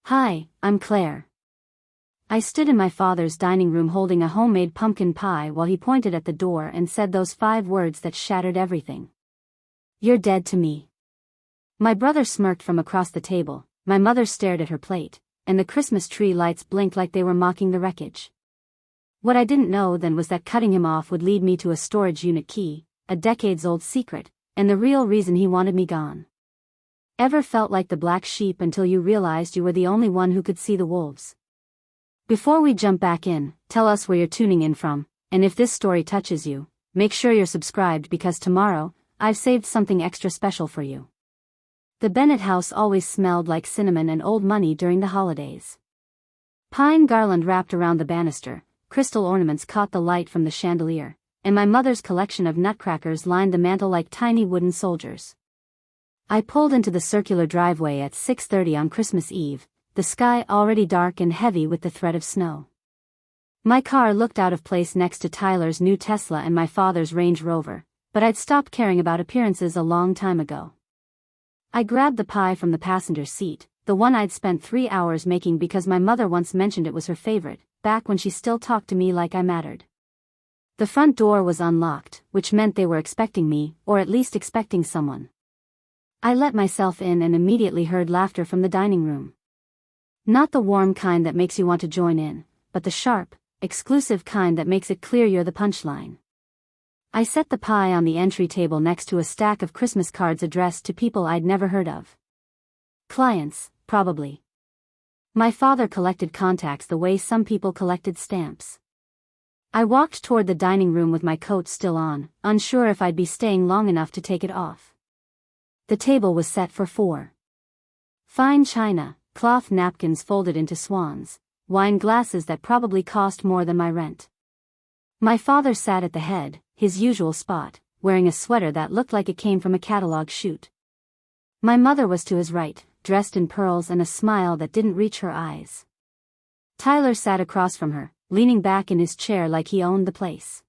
Hi, I'm Claire. I stood in my father's dining room holding a homemade pumpkin pie while he pointed at the door and said those 5 words that shattered everything. You're dead to me. My brother smirked from across the table, my mother stared at her plate, and the Christmas tree lights blinked like they were mocking the wreckage. What I didn't know then was that cutting him off would lead me to a storage unit key, a decades-old secret, and the real reason he wanted me gone. Ever felt like the black sheep until you realized you were the only one who could see the wolves? Before we jump back in, tell us where you're tuning in from, and if this story touches you, make sure you're subscribed because tomorrow, I've saved something extra special for you. The Bennett house always smelled like cinnamon and old money during the holidays. Pine garland wrapped around the banister, crystal ornaments caught the light from the chandelier, and my mother's collection of nutcrackers lined the mantel like tiny wooden soldiers. I pulled into the circular driveway at 6:30 on Christmas Eve, the sky already dark and heavy with the threat of snow. My car looked out of place next to Tyler's new Tesla and my father's Range Rover, but I'd stopped caring about appearances a long time ago. I grabbed the pie from the passenger seat, the one I'd spent 3 hours making because my mother once mentioned it was her favorite, back when she still talked to me like I mattered. The front door was unlocked, which meant they were expecting me, or at least expecting someone. I let myself in and immediately heard laughter from the dining room. Not the warm kind that makes you want to join in, but the sharp, exclusive kind that makes it clear you're the punchline. I set the pie on the entry table next to a stack of Christmas cards addressed to people I'd never heard of. Clients, probably. My father collected contacts the way some people collected stamps. I walked toward the dining room with my coat still on, unsure if I'd be staying long enough to take it off. The table was set for 4. Fine china, cloth napkins folded into swans, wine glasses that probably cost more than my rent. My father sat at the head, his usual spot, wearing a sweater that looked like it came from a catalog shoot. My mother was to his right, dressed in pearls and a smile that didn't reach her eyes. Tyler sat across from her, leaning back in his chair like he owned the place.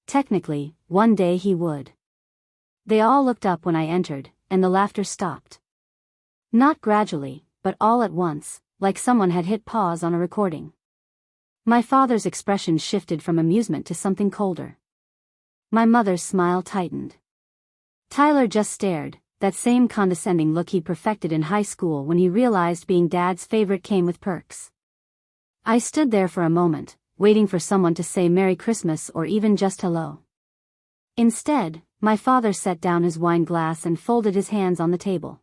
Technically, one day he would. They all looked up when I entered, and the laughter stopped. Not gradually, but all at once, like someone had hit pause on a recording. My father's expression shifted from amusement to something colder. My mother's smile tightened. Tyler just stared, that same condescending look he'd perfected in high school when he realized being Dad's favorite came with perks. I stood there for a moment, waiting for someone to say Merry Christmas or even just hello. Instead, my father set down his wine glass and folded his hands on the table.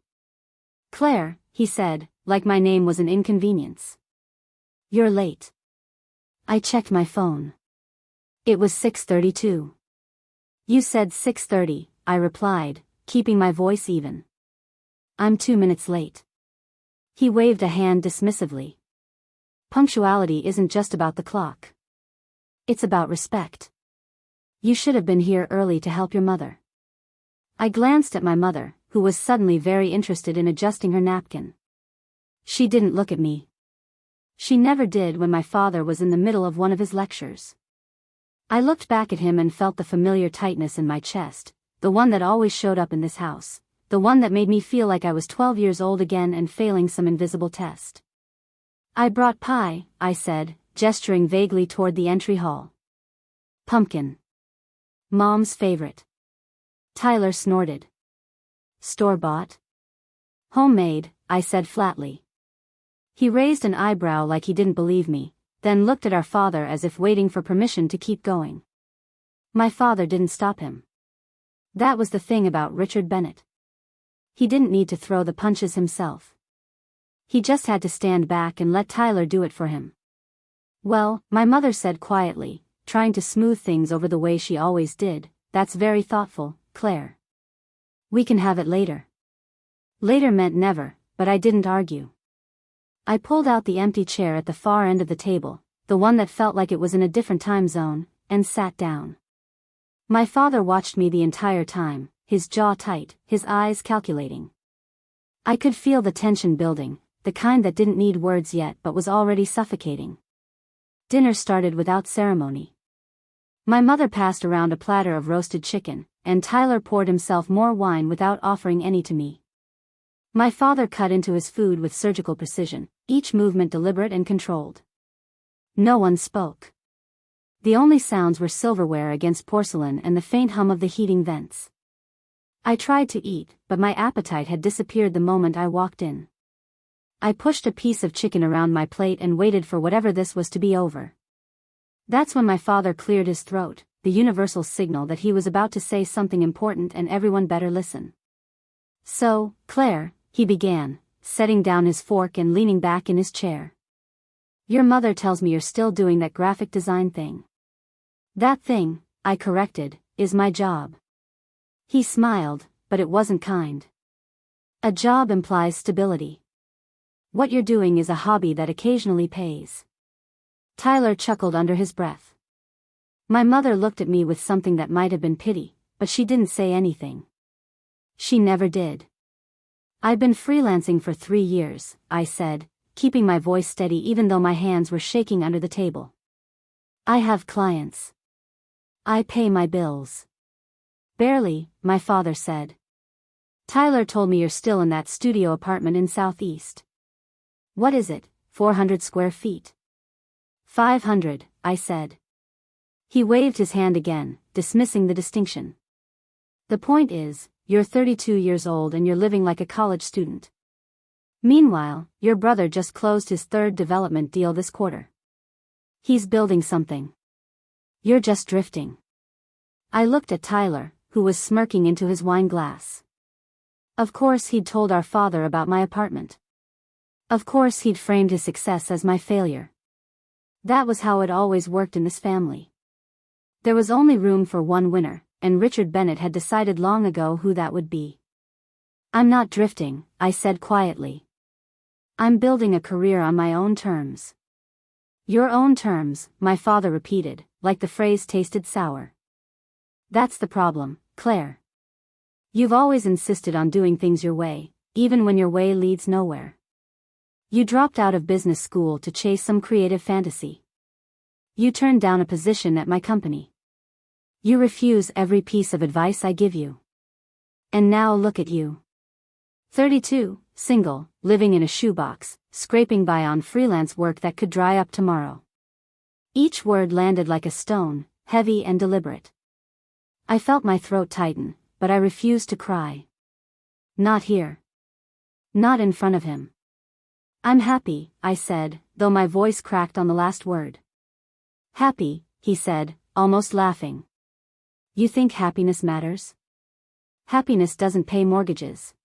Claire, he said, like my name was an inconvenience. You're late. I checked my phone. It was 6:32. You said 6:30, I replied, keeping my voice even. I'm 2 minutes late. He waved a hand dismissively. Punctuality isn't just about the clock. It's about respect. You should have been here early to help your mother. I glanced at my mother, who was suddenly very interested in adjusting her napkin. She didn't look at me. She never did when my father was in the middle of one of his lectures. I looked back at him and felt the familiar tightness in my chest, the one that always showed up in this house, the one that made me feel like I was 12 years old again and failing some invisible test. I brought pie, I said, gesturing vaguely toward the entry hall. Pumpkin. Mom's favorite. Tyler snorted. Store-bought? Homemade, I said flatly. He raised an eyebrow like he didn't believe me, then looked at our father as if waiting for permission to keep going. My father didn't stop him. That was the thing about Richard Bennett. He didn't need to throw the punches himself. He just had to stand back and let Tyler do it for him. Well, my mother said quietly, trying to smooth things over the way she always did, that's very thoughtful, Claire. We can have it later. Later meant never, but I didn't argue. I pulled out the empty chair at the far end of the table, the one that felt like it was in a different time zone, and sat down. My father watched me the entire time, his jaw tight, his eyes calculating. I could feel the tension building, the kind that didn't need words yet but was already suffocating. Dinner started without ceremony. My mother passed around a platter of roasted chicken, and Tyler poured himself more wine without offering any to me. My father cut into his food with surgical precision, each movement deliberate and controlled. No one spoke. The only sounds were silverware against porcelain and the faint hum of the heating vents. I tried to eat, but my appetite had disappeared the moment I walked in. I pushed a piece of chicken around my plate and waited for whatever this was to be over. That's when my father cleared his throat, the universal signal that he was about to say something important and everyone better listen. "So, Claire," he began, setting down his fork and leaning back in his chair. "Your mother tells me you're still doing that graphic design thing." "That thing," I corrected, "is my job." He smiled, but it wasn't kind. "A job implies stability. What you're doing is a hobby that occasionally pays." Tyler chuckled under his breath. My mother looked at me with something that might have been pity, but she didn't say anything. She never did. "I've been freelancing for 3 years, I said, keeping my voice steady even though my hands were shaking under the table. "I have clients. I pay my bills." "Barely," my father said. "Tyler told me you're still in that studio apartment in Southeast. What is it, 400 square feet?" 500, I said. He waved his hand again, dismissing the distinction. "The point is, you're 32 years old and you're living like a college student. Meanwhile, your brother just closed his 3rd development deal this quarter. He's building something. You're just drifting." I looked at Tyler, who was smirking into his wine glass. Of course he'd told our father about my apartment. Of course he'd framed his success as my failure. That was how it always worked in this family. There was only room for one winner, and Richard Bennett had decided long ago who that would be. "I'm not drifting," I said quietly. "I'm building a career on my own terms." "Your own terms," my father repeated, like the phrase tasted sour. "That's the problem, Claire. You've always insisted on doing things your way, even when your way leads nowhere. You dropped out of business school to chase some creative fantasy. You turned down a position at my company. You refuse every piece of advice I give you. And now look at you. 32, single, living in a shoebox, scraping by on freelance work that could dry up tomorrow." Each word landed like a stone, heavy and deliberate. I felt my throat tighten, but I refused to cry. Not here. Not in front of him. "I'm happy," I said, though my voice cracked on the last word. "Happy," he said, almost laughing. "You think happiness matters? Happiness doesn't pay mortgages.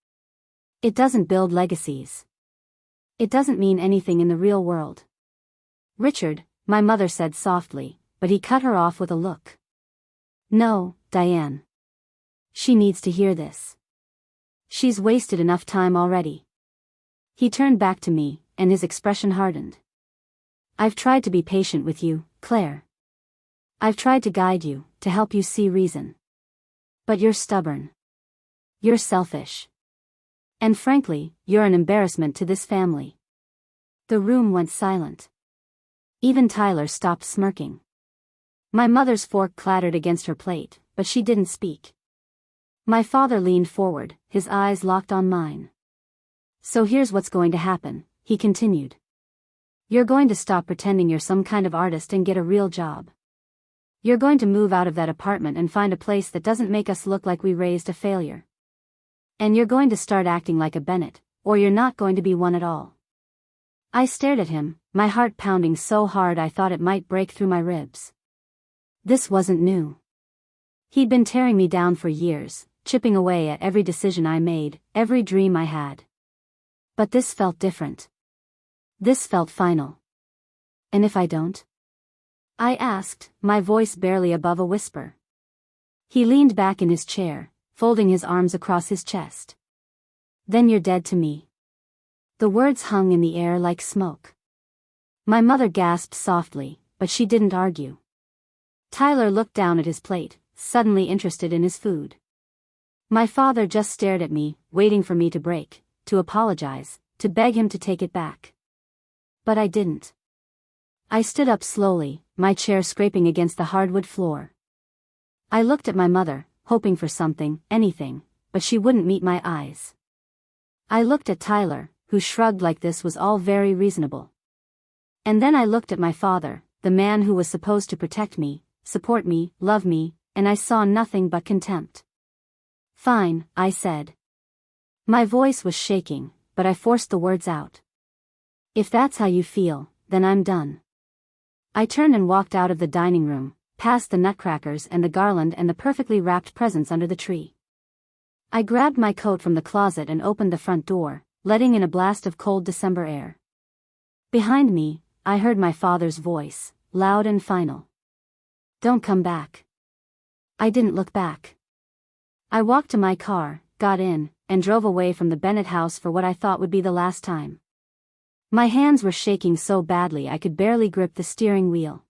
It doesn't build legacies. It doesn't mean anything in the real world." "Richard," my mother said softly, but he cut her off with a look. "No, Diane. She needs to hear this. She's wasted enough time already." He turned back to me, and his expression hardened. "I've tried to be patient with you, Claire. I've tried to guide you, to help you see reason. But you're stubborn. You're selfish. And frankly, you're an embarrassment to this family." The room went silent. Even Tyler stopped smirking. My mother's fork clattered against her plate, but she didn't speak. My father leaned forward, his eyes locked on mine. "So here's what's going to happen," he continued. "You're going to stop pretending you're some kind of artist and get a real job. You're going to move out of that apartment and find a place that doesn't make us look like we raised a failure. And you're going to start acting like a Bennett, or you're not going to be one at all." I stared at him, my heart pounding so hard I thought it might break through my ribs. This wasn't new. He'd been tearing me down for years, chipping away at every decision I made, every dream I had. But this felt different. This felt final. "And if I don't?" I asked, my voice barely above a whisper. He leaned back in his chair, folding his arms across his chest. "Then you're dead to me." The words hung in the air like smoke. My mother gasped softly, but she didn't argue. Tyler looked down at his plate, suddenly interested in his food. My father just stared at me, waiting for me to break, to apologize, to beg him to take it back. But I didn't. I stood up slowly, my chair scraping against the hardwood floor. I looked at my mother, hoping for something, anything, but she wouldn't meet my eyes. I looked at Tyler, who shrugged like this was all very reasonable. And then I looked at my father, the man who was supposed to protect me, support me, love me, and I saw nothing but contempt. "Fine," I said. My voice was shaking, but I forced the words out. "If that's how you feel, then I'm done." I turned and walked out of the dining room, past the nutcrackers and the garland and the perfectly wrapped presents under the tree. I grabbed my coat from the closet and opened the front door, letting in a blast of cold December air. Behind me, I heard my father's voice, loud and final. "Don't come back." I didn't look back. I walked to my car, got in, and drove away from the Bennett house for what I thought would be the last time. My hands were shaking so badly I could barely grip the steering wheel.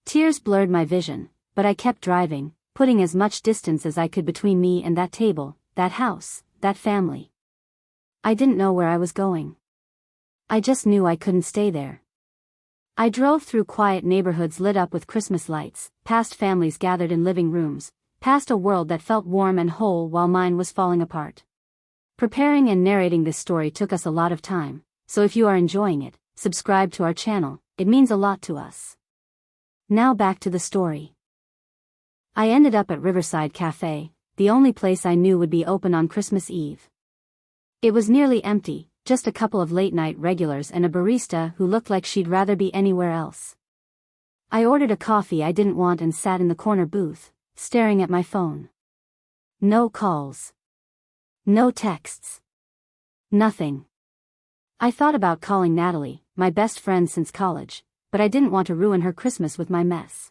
Tears blurred my vision, but I kept driving, putting as much distance as I could between me and that table, that house, that family. I didn't know where I was going. I just knew I couldn't stay there. I drove through quiet neighborhoods lit up with Christmas lights, past families gathered in living rooms, past a world that felt warm and whole while mine was falling apart. Preparing and narrating this story took us a lot of time, so if you are enjoying it, subscribe to our channel, it means a lot to us. Now back to the story. I ended up at Riverside Cafe, the only place I knew would be open on Christmas Eve. It was nearly empty, just a couple of late-night regulars and a barista who looked like she'd rather be anywhere else. I ordered a coffee I didn't want and sat in the corner booth, staring at my phone. No calls. No texts. Nothing. I thought about calling Natalie, my best friend since college, but I didn't want to ruin her Christmas with my mess.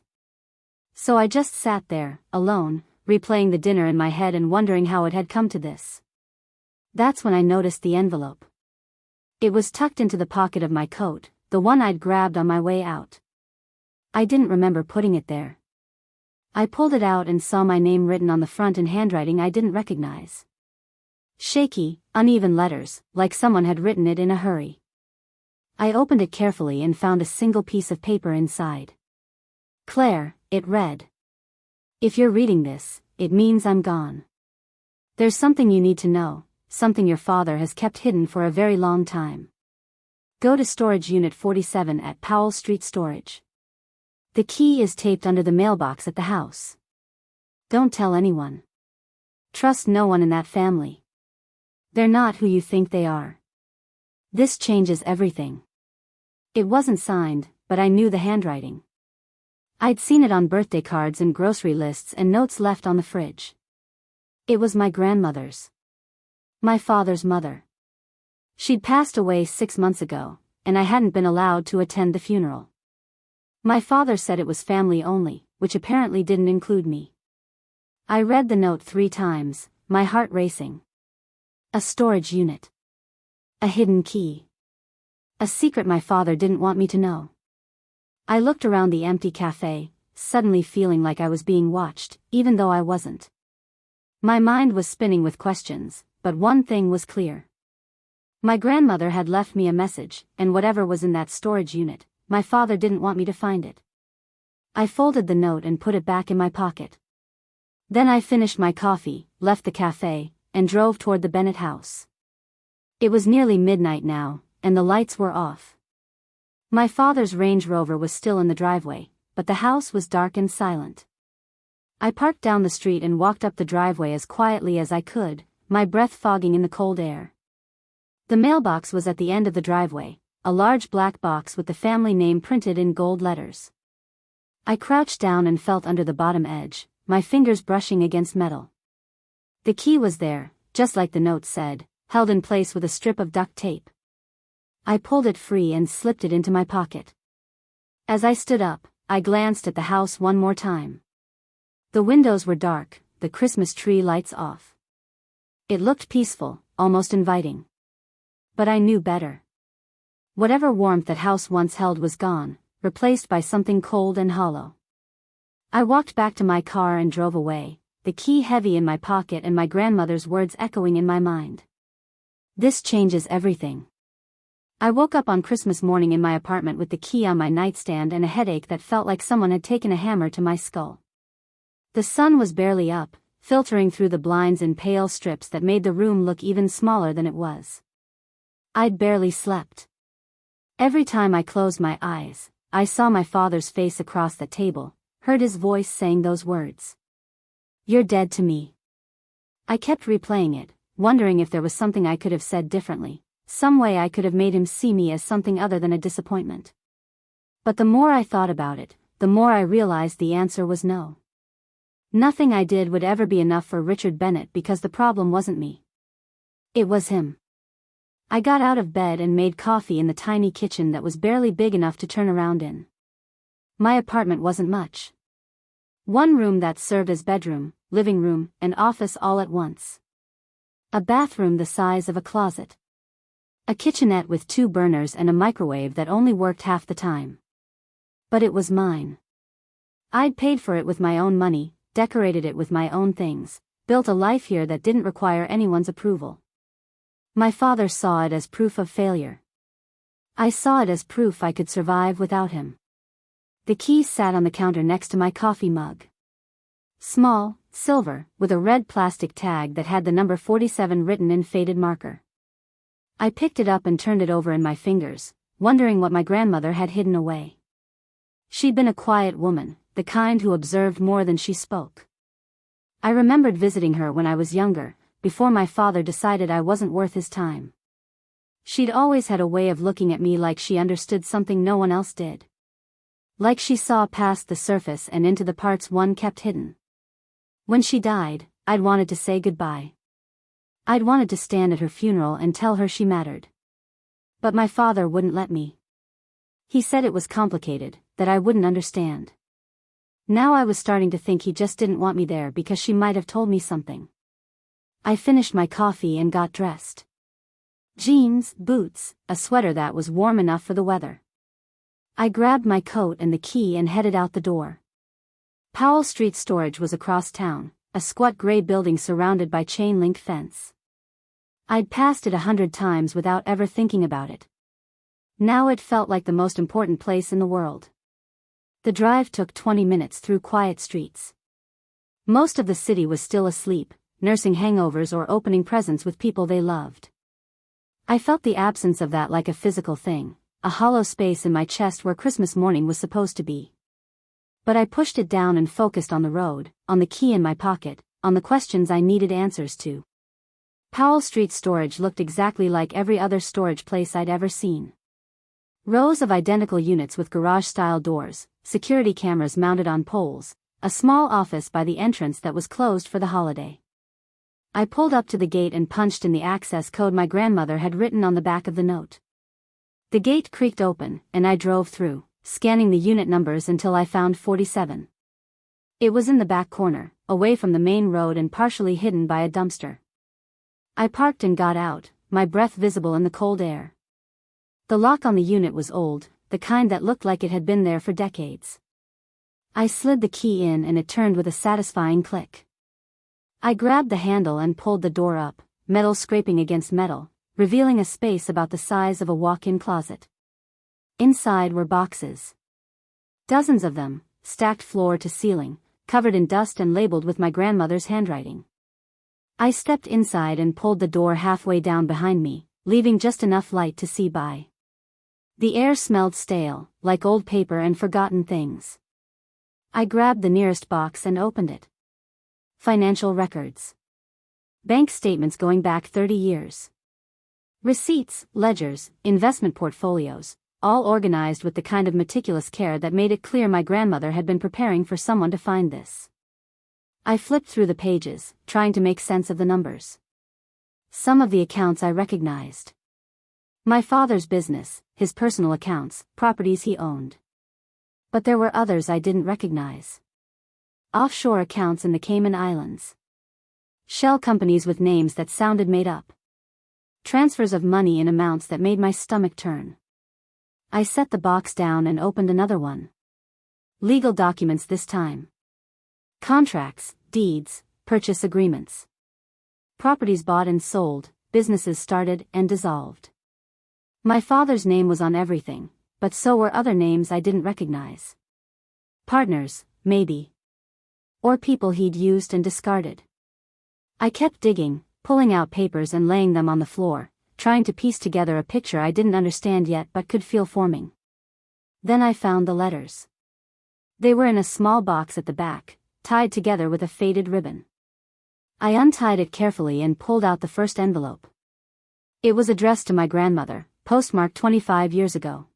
So I just sat there, alone, replaying the dinner in my head and wondering how it had come to this. That's when I noticed the envelope. It was tucked into the pocket of my coat, the one I'd grabbed on my way out. I didn't remember putting it there. I pulled it out and saw my name written on the front in handwriting I didn't recognize. Shaky, uneven letters, like someone had written it in a hurry. I opened it carefully and found a single piece of paper inside. "Claire," it read. "If you're reading this, it means I'm gone. There's something you need to know. Something your father has kept hidden for a very long time. Go to Storage Unit 47 at Powell Street Storage. The key is taped under the mailbox at the house. Don't tell anyone. Trust no one in that family. They're not who you think they are. This changes everything." It wasn't signed, but I knew the handwriting. I'd seen it on birthday cards and grocery lists and notes left on the fridge. It was my grandmother's. My father's mother. She'd passed away 6 months ago, and I hadn't been allowed to attend the funeral. My father said it was family only, which apparently didn't include me. I read the note 3 times, my heart racing. A storage unit. A hidden key. A secret my father didn't want me to know. I looked around the empty cafe, suddenly feeling like I was being watched, even though I wasn't. My mind was spinning with questions, but one thing was clear. My grandmother had left me a message, and whatever was in that storage unit, my father didn't want me to find it. I folded the note and put it back in my pocket. Then I finished my coffee, left the cafe, and drove toward the Bennett house. It was nearly midnight now, and the lights were off. My father's Range Rover was still in the driveway, but the house was dark and silent. I parked down the street and walked up the driveway as quietly as I could, my breath fogging in the cold air. The mailbox was at the end of the driveway, a large black box with the family name printed in gold letters. I crouched down and felt under the bottom edge, my fingers brushing against metal. The key was there, just like the note said, held in place with a strip of duct tape. I pulled it free and slipped it into my pocket. As I stood up, I glanced at the house one more time. The windows were dark, the Christmas tree lights off. It looked peaceful, almost inviting. But I knew better. Whatever warmth that house once held was gone, replaced by something cold and hollow. I walked back to my car and drove away, the key heavy in my pocket and my grandmother's words echoing in my mind. This changes everything. I woke up on Christmas morning in my apartment with the key on my nightstand and a headache that felt like someone had taken a hammer to my skull. The sun was barely up, filtering through the blinds in pale strips that made the room look even smaller than it was. I'd barely slept. Every time I closed my eyes, I saw my father's face across the table, heard his voice saying those words. "You're dead to me." I kept replaying it, wondering if there was something I could have said differently, some way I could have made him see me as something other than a disappointment. But the more I thought about it, the more I realized the answer was no. Nothing I did would ever be enough for Richard Bennett because the problem wasn't me. It was him. I got out of bed and made coffee in the tiny kitchen that was barely big enough to turn around in. My apartment wasn't much. One room that served as bedroom, living room, and office all at once. A bathroom the size of a closet. A kitchenette with 2 burners and a microwave that only worked half the time. But it was mine. I'd paid for it with my own money, decorated it with my own things, built a life here that didn't require anyone's approval. My father saw it as proof of failure. I saw it as proof I could survive without him. The key sat on the counter next to my coffee mug. Small, silver, with a red plastic tag that had the number 47 written in faded marker. I picked it up and turned it over in my fingers, wondering what my grandmother had hidden away. She'd been a quiet woman, the kind who observed more than she spoke. I remembered visiting her when I was younger, before my father decided I wasn't worth his time. She'd always had a way of looking at me like she understood something no one else did. Like she saw past the surface and into the parts one kept hidden. When she died, I'd wanted to say goodbye. I'd wanted to stand at her funeral and tell her she mattered. But my father wouldn't let me. He said it was complicated, that I wouldn't understand. Now I was starting to think he just didn't want me there because she might have told me something. I finished my coffee and got dressed. Jeans, boots, a sweater that was warm enough for the weather. I grabbed my coat and the key and headed out the door. Powell Street Storage was across town, a squat gray building surrounded by chain-link fence. I'd passed it 100 times without ever thinking about it. Now it felt like the most important place in the world. The drive took 20 minutes through quiet streets. Most of the city was still asleep, nursing hangovers or opening presents with people they loved. I felt the absence of that like a physical thing, a hollow space in my chest where Christmas morning was supposed to be. But I pushed it down and focused on the road, on the key in my pocket, on the questions I needed answers to. Powell Street Storage looked exactly like every other storage place I'd ever seen. Rows of identical units with garage-style doors, security cameras mounted on poles, a small office by the entrance that was closed for the holiday. I pulled up to the gate and punched in the access code my grandmother had written on the back of the note. The gate creaked open, and I drove through, scanning the unit numbers until I found 47. It was in the back corner, away from the main road and partially hidden by a dumpster. I parked and got out, my breath visible in the cold air. The lock on the unit was old, the kind that looked like it had been there for decades. I slid the key in and it turned with a satisfying click. I grabbed the handle and pulled the door up, metal scraping against metal, revealing a space about the size of a walk-in closet. Inside were boxes. Dozens of them, stacked floor to ceiling, covered in dust and labeled with my grandmother's handwriting. I stepped inside and pulled the door halfway down behind me, leaving just enough light to see by. The air smelled stale, like old paper and forgotten things. I grabbed the nearest box and opened it. Financial records. Bank statements going back 30 years. Receipts, ledgers, investment portfolios, all organized with the kind of meticulous care that made it clear my grandmother had been preparing for someone to find this. I flipped through the pages, trying to make sense of the numbers. Some of the accounts I recognized. My father's business, his personal accounts, properties he owned. But there were others I didn't recognize. Offshore accounts in the Cayman Islands. Shell companies with names that sounded made up. Transfers of money in amounts that made my stomach turn. I set the box down and opened another one. Legal documents this time. Contracts, deeds, purchase agreements. Properties bought and sold, businesses started and dissolved. My father's name was on everything, but so were other names I didn't recognize. Partners, maybe. Or people he'd used and discarded. I kept digging, pulling out papers and laying them on the floor, trying to piece together a picture I didn't understand yet but could feel forming. Then I found the letters. They were in a small box at the back, tied together with a faded ribbon. I untied it carefully and pulled out the first envelope. It was addressed to my grandmother, postmarked 25 years ago.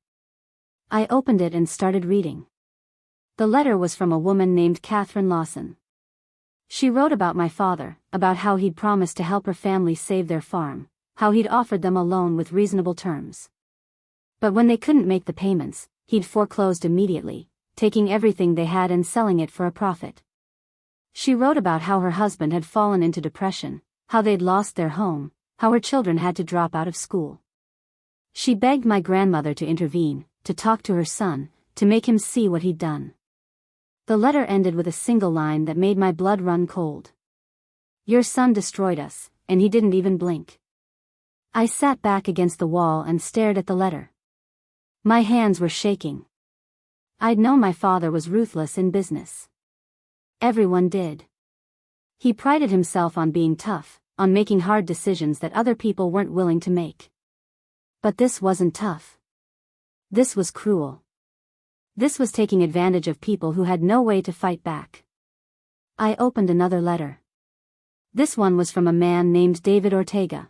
I opened it and started reading. The letter was from a woman named Catherine Lawson. She wrote about my father, about how he'd promised to help her family save their farm, how he'd offered them a loan with reasonable terms. But when they couldn't make the payments, he'd foreclosed immediately, taking everything they had and selling it for a profit. She wrote about how her husband had fallen into depression, how they'd lost their home, how her children had to drop out of school. She begged my grandmother to intervene, to talk to her son, to make him see what he'd done. The letter ended with a single line that made my blood run cold. "Your son destroyed us, and he didn't even blink." I sat back against the wall and stared at the letter. My hands were shaking. I'd known my father was ruthless in business. Everyone did. He prided himself on being tough, on making hard decisions that other people weren't willing to make. But this wasn't tough. This was cruel. This was taking advantage of people who had no way to fight back. I opened another letter. This one was from a man named David Ortega.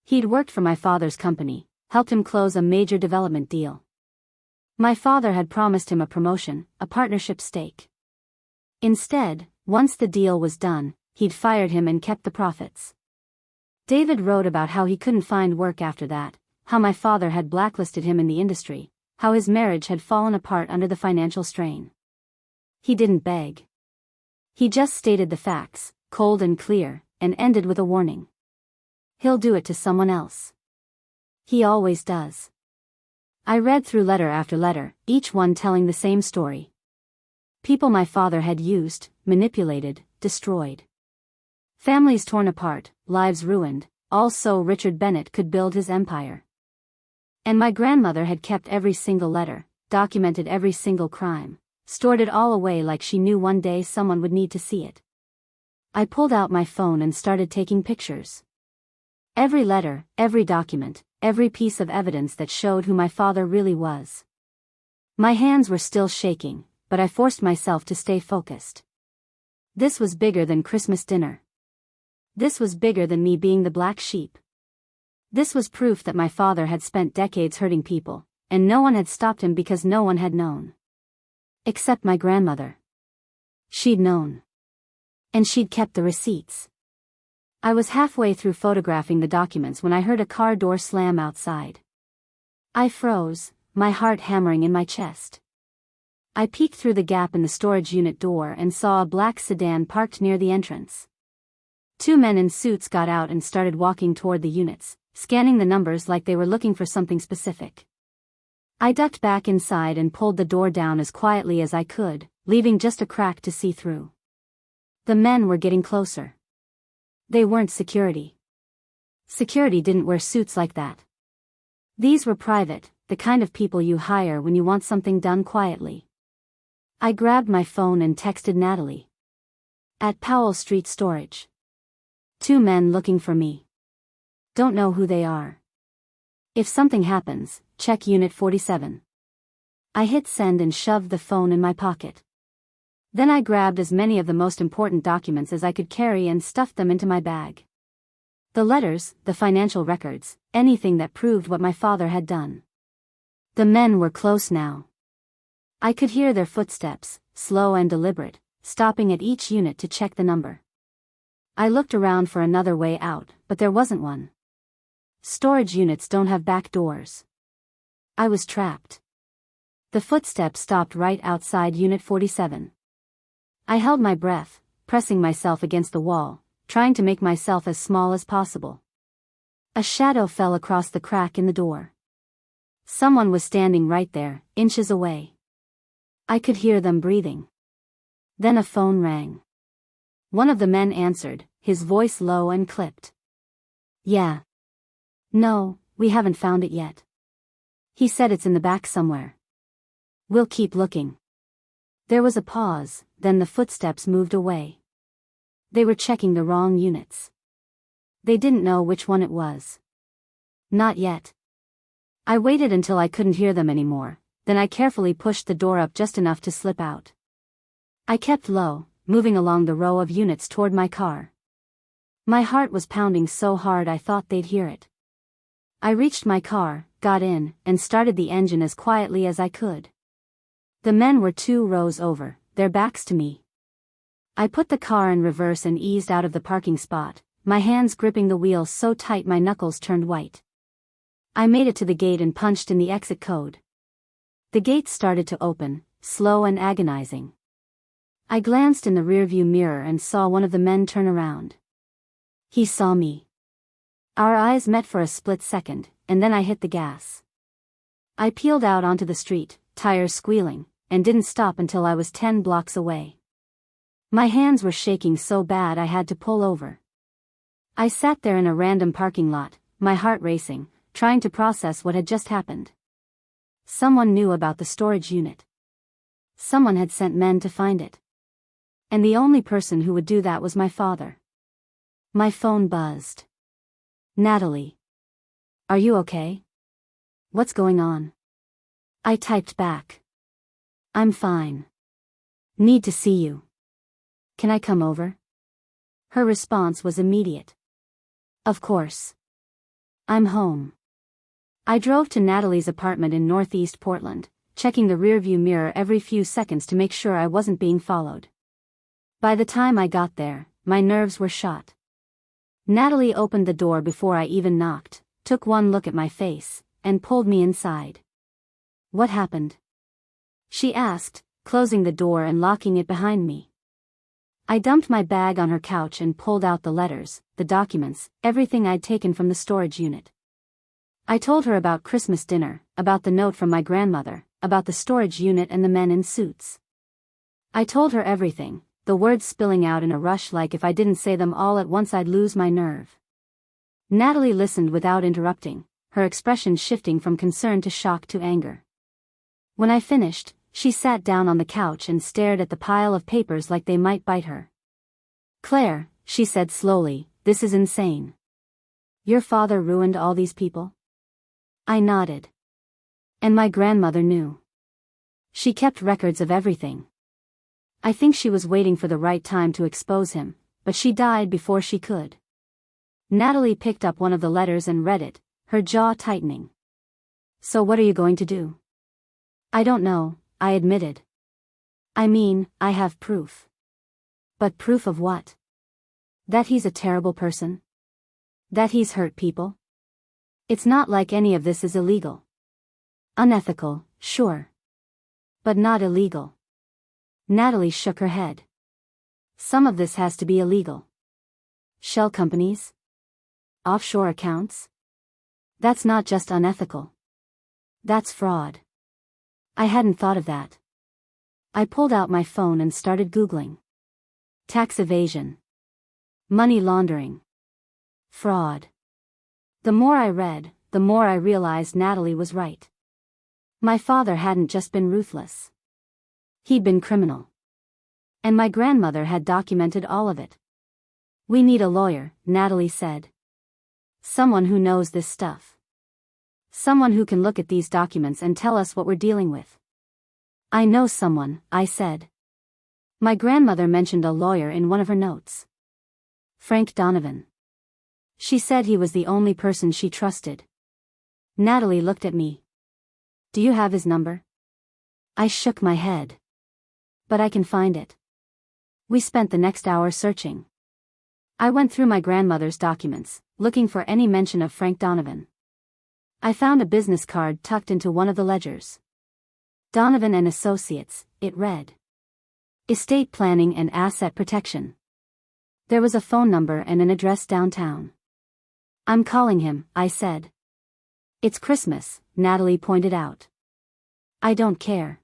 He'd worked for my father's company, helped him close a major development deal. My father had promised him a promotion, a partnership stake. Instead, once the deal was done, he'd fired him and kept the profits. David wrote about how he couldn't find work after that, how my father had blacklisted him in the industry, how his marriage had fallen apart under the financial strain. He didn't beg. He just stated the facts, cold and clear, and ended with a warning. He'll do it to someone else. He always does. I read through letter after letter, each one telling the same story. People my father had used, manipulated, destroyed. Families torn apart, lives ruined, all so Richard Bennett could build his empire. And my grandmother had kept every single letter, documented every single crime, stored it all away like she knew one day someone would need to see it. I pulled out my phone and started taking pictures. Every letter, every document, every piece of evidence that showed who my father really was. My hands were still shaking, but I forced myself to stay focused. This was bigger than Christmas dinner. This was bigger than me being the black sheep. This was proof that my father had spent decades hurting people, and no one had stopped him because no one had known. Except my grandmother. She'd known. And she'd kept the receipts. I was halfway through photographing the documents when I heard a car door slam outside. I froze, my heart hammering in my chest. I peeked through the gap in the storage unit door and saw a black sedan parked near the entrance. Two men in suits got out and started walking toward the units, scanning the numbers like they were looking for something specific. I ducked back inside and pulled the door down as quietly as I could, leaving just a crack to see through. The men were getting closer. They weren't security. Security didn't wear suits like that. These were private, the kind of people you hire when you want something done quietly. I grabbed my phone and texted Natalie. At Powell Street Storage. Two men looking for me. Don't know who they are. If something happens, check Unit 47. I hit send and shoved the phone in my pocket. Then I grabbed as many of the most important documents as I could carry and stuffed them into my bag. The letters, the financial records, anything that proved what my father had done. The men were close now. I could hear their footsteps, slow and deliberate, stopping at each unit to check the number. I looked around for another way out, but there wasn't one. Storage units don't have back doors. I was trapped. The footsteps stopped right outside Unit 47. I held my breath, pressing myself against the wall, trying to make myself as small as possible. A shadow fell across the crack in the door. Someone was standing right there, inches away. I could hear them breathing. Then a phone rang. One of the men answered, his voice low and clipped. "Yeah. No, we haven't found it yet. He said it's in the back somewhere. We'll keep looking." There was a pause, then the footsteps moved away. They were checking the wrong units. They didn't know which one it was. Not yet. I waited until I couldn't hear them anymore, then I carefully pushed the door up just enough to slip out. I kept low, moving along the row of units toward my car. My heart was pounding so hard I thought they'd hear it. I reached my car, got in, and started the engine as quietly as I could. The men were 2 rows over, their backs to me. I put the car in reverse and eased out of the parking spot, my hands gripping the wheel so tight my knuckles turned white. I made it to the gate and punched in the exit code. The gate started to open, slow and agonizing. I glanced in the rearview mirror and saw one of the men turn around. He saw me. Our eyes met for a split second, and then I hit the gas. I peeled out onto the street, tires squealing, and didn't stop until I was 10 blocks away. My hands were shaking so bad I had to pull over. I sat there in a random parking lot, my heart racing, trying to process what had just happened. Someone knew about the storage unit. Someone had sent men to find it. And the only person who would do that was my father. My phone buzzed. Natalie. Are you okay? What's going on? I typed back. I'm fine. Need to see you. Can I come over? Her response was immediate. Of course. I'm home. I drove to Natalie's apartment in Northeast Portland, checking the rearview mirror every few seconds to make sure I wasn't being followed. By the time I got there, my nerves were shot. Natalie opened the door before I even knocked, took one look at my face, and pulled me inside. What happened? She asked, closing the door and locking it behind me. I dumped my bag on her couch and pulled out the letters, the documents, everything I'd taken from the storage unit. I told her about Christmas dinner, about the note from my grandmother, about the storage unit and the men in suits. I told her everything, the words spilling out in a rush like if I didn't say them all at once I'd lose my nerve. Natalie listened without interrupting, her expression shifting from concern to shock to anger. When I finished, she sat down on the couch and stared at the pile of papers like they might bite her. Claire, she said slowly, this is insane. Your father ruined all these people? I nodded. And my grandmother knew. She kept records of everything. I think she was waiting for the right time to expose him, but she died before she could. Natalie picked up one of the letters and read it, her jaw tightening. So what are you going to do? I don't know, I admitted. I mean, I have proof. But proof of what? That he's a terrible person? That he's hurt people? It's not like any of this is illegal. Unethical, sure. But not illegal. Natalie shook her head. Some of this has to be illegal. Shell companies? Offshore accounts? That's not just unethical. That's fraud. I hadn't thought of that. I pulled out my phone and started Googling. Tax evasion. Money laundering. Fraud. The more I read, the more I realized Natalie was right. My father hadn't just been ruthless. He'd been criminal. And my grandmother had documented all of it. We need a lawyer, Natalie said. Someone who knows this stuff. Someone who can look at these documents and tell us what we're dealing with. I know someone, I said. My grandmother mentioned a lawyer in one of her notes. Frank Donovan. She said he was the only person she trusted. Natalie looked at me. Do you have his number? I shook my head. But I can find it. We spent the next hour searching. I went through my grandmother's documents, looking for any mention of Frank Donovan. I found a business card tucked into one of the ledgers. Donovan and Associates, it read. Estate planning and asset protection. There was a phone number and an address downtown. I'm calling him, I said. It's Christmas, Natalie pointed out. I don't care.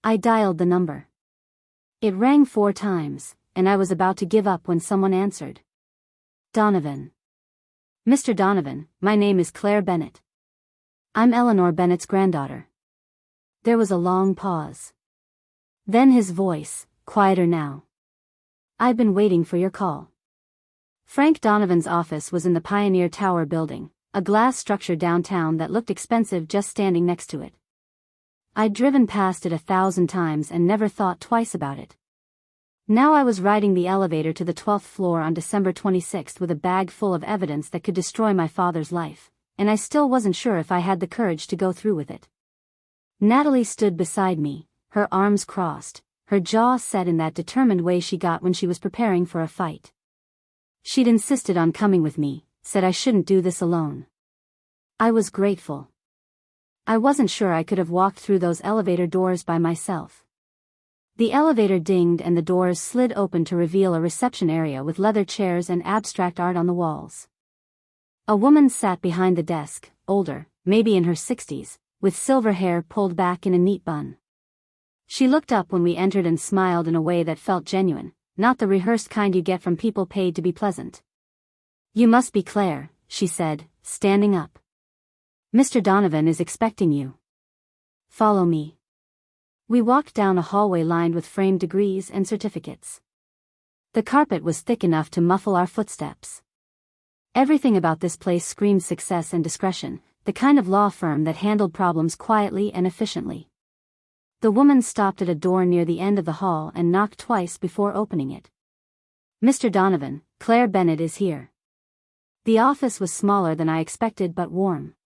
I dialed the number. It rang 4 times, and I was about to give up when someone answered. Donovan. Mr. Donovan, my name is Claire Bennett. I'm Eleanor Bennett's granddaughter. There was a long pause. Then his voice, quieter now. I've been waiting for your call. Frank Donovan's office was in the Pioneer Tower building, a glass structure downtown that looked expensive just standing next to it. I'd driven past it 1,000 times and never thought twice about it. Now I was riding the elevator to the 12th floor on December 26th with a bag full of evidence that could destroy my father's life, and I still wasn't sure if I had the courage to go through with it. Natalie stood beside me, her arms crossed, her jaw set in that determined way she got when she was preparing for a fight. She'd insisted on coming with me, said I shouldn't do this alone. I was grateful. I wasn't sure I could have walked through those elevator doors by myself. The elevator dinged and the doors slid open to reveal a reception area with leather chairs and abstract art on the walls. A woman sat behind the desk, older, maybe in her 60s, with silver hair pulled back in a neat bun. She looked up when we entered and smiled in a way that felt genuine, not the rehearsed kind you get from people paid to be pleasant. "You must be Claire," she said, standing up. "Mr. Donovan is expecting you. Follow me." We walked down a hallway lined with framed degrees and certificates. The carpet was thick enough to muffle our footsteps. Everything about this place screamed success and discretion, the kind of law firm that handled problems quietly and efficiently. The woman stopped at a door near the end of the hall and knocked twice before opening it. "Mr. Donovan, Claire Bennett is here." The office was smaller than I expected but warm.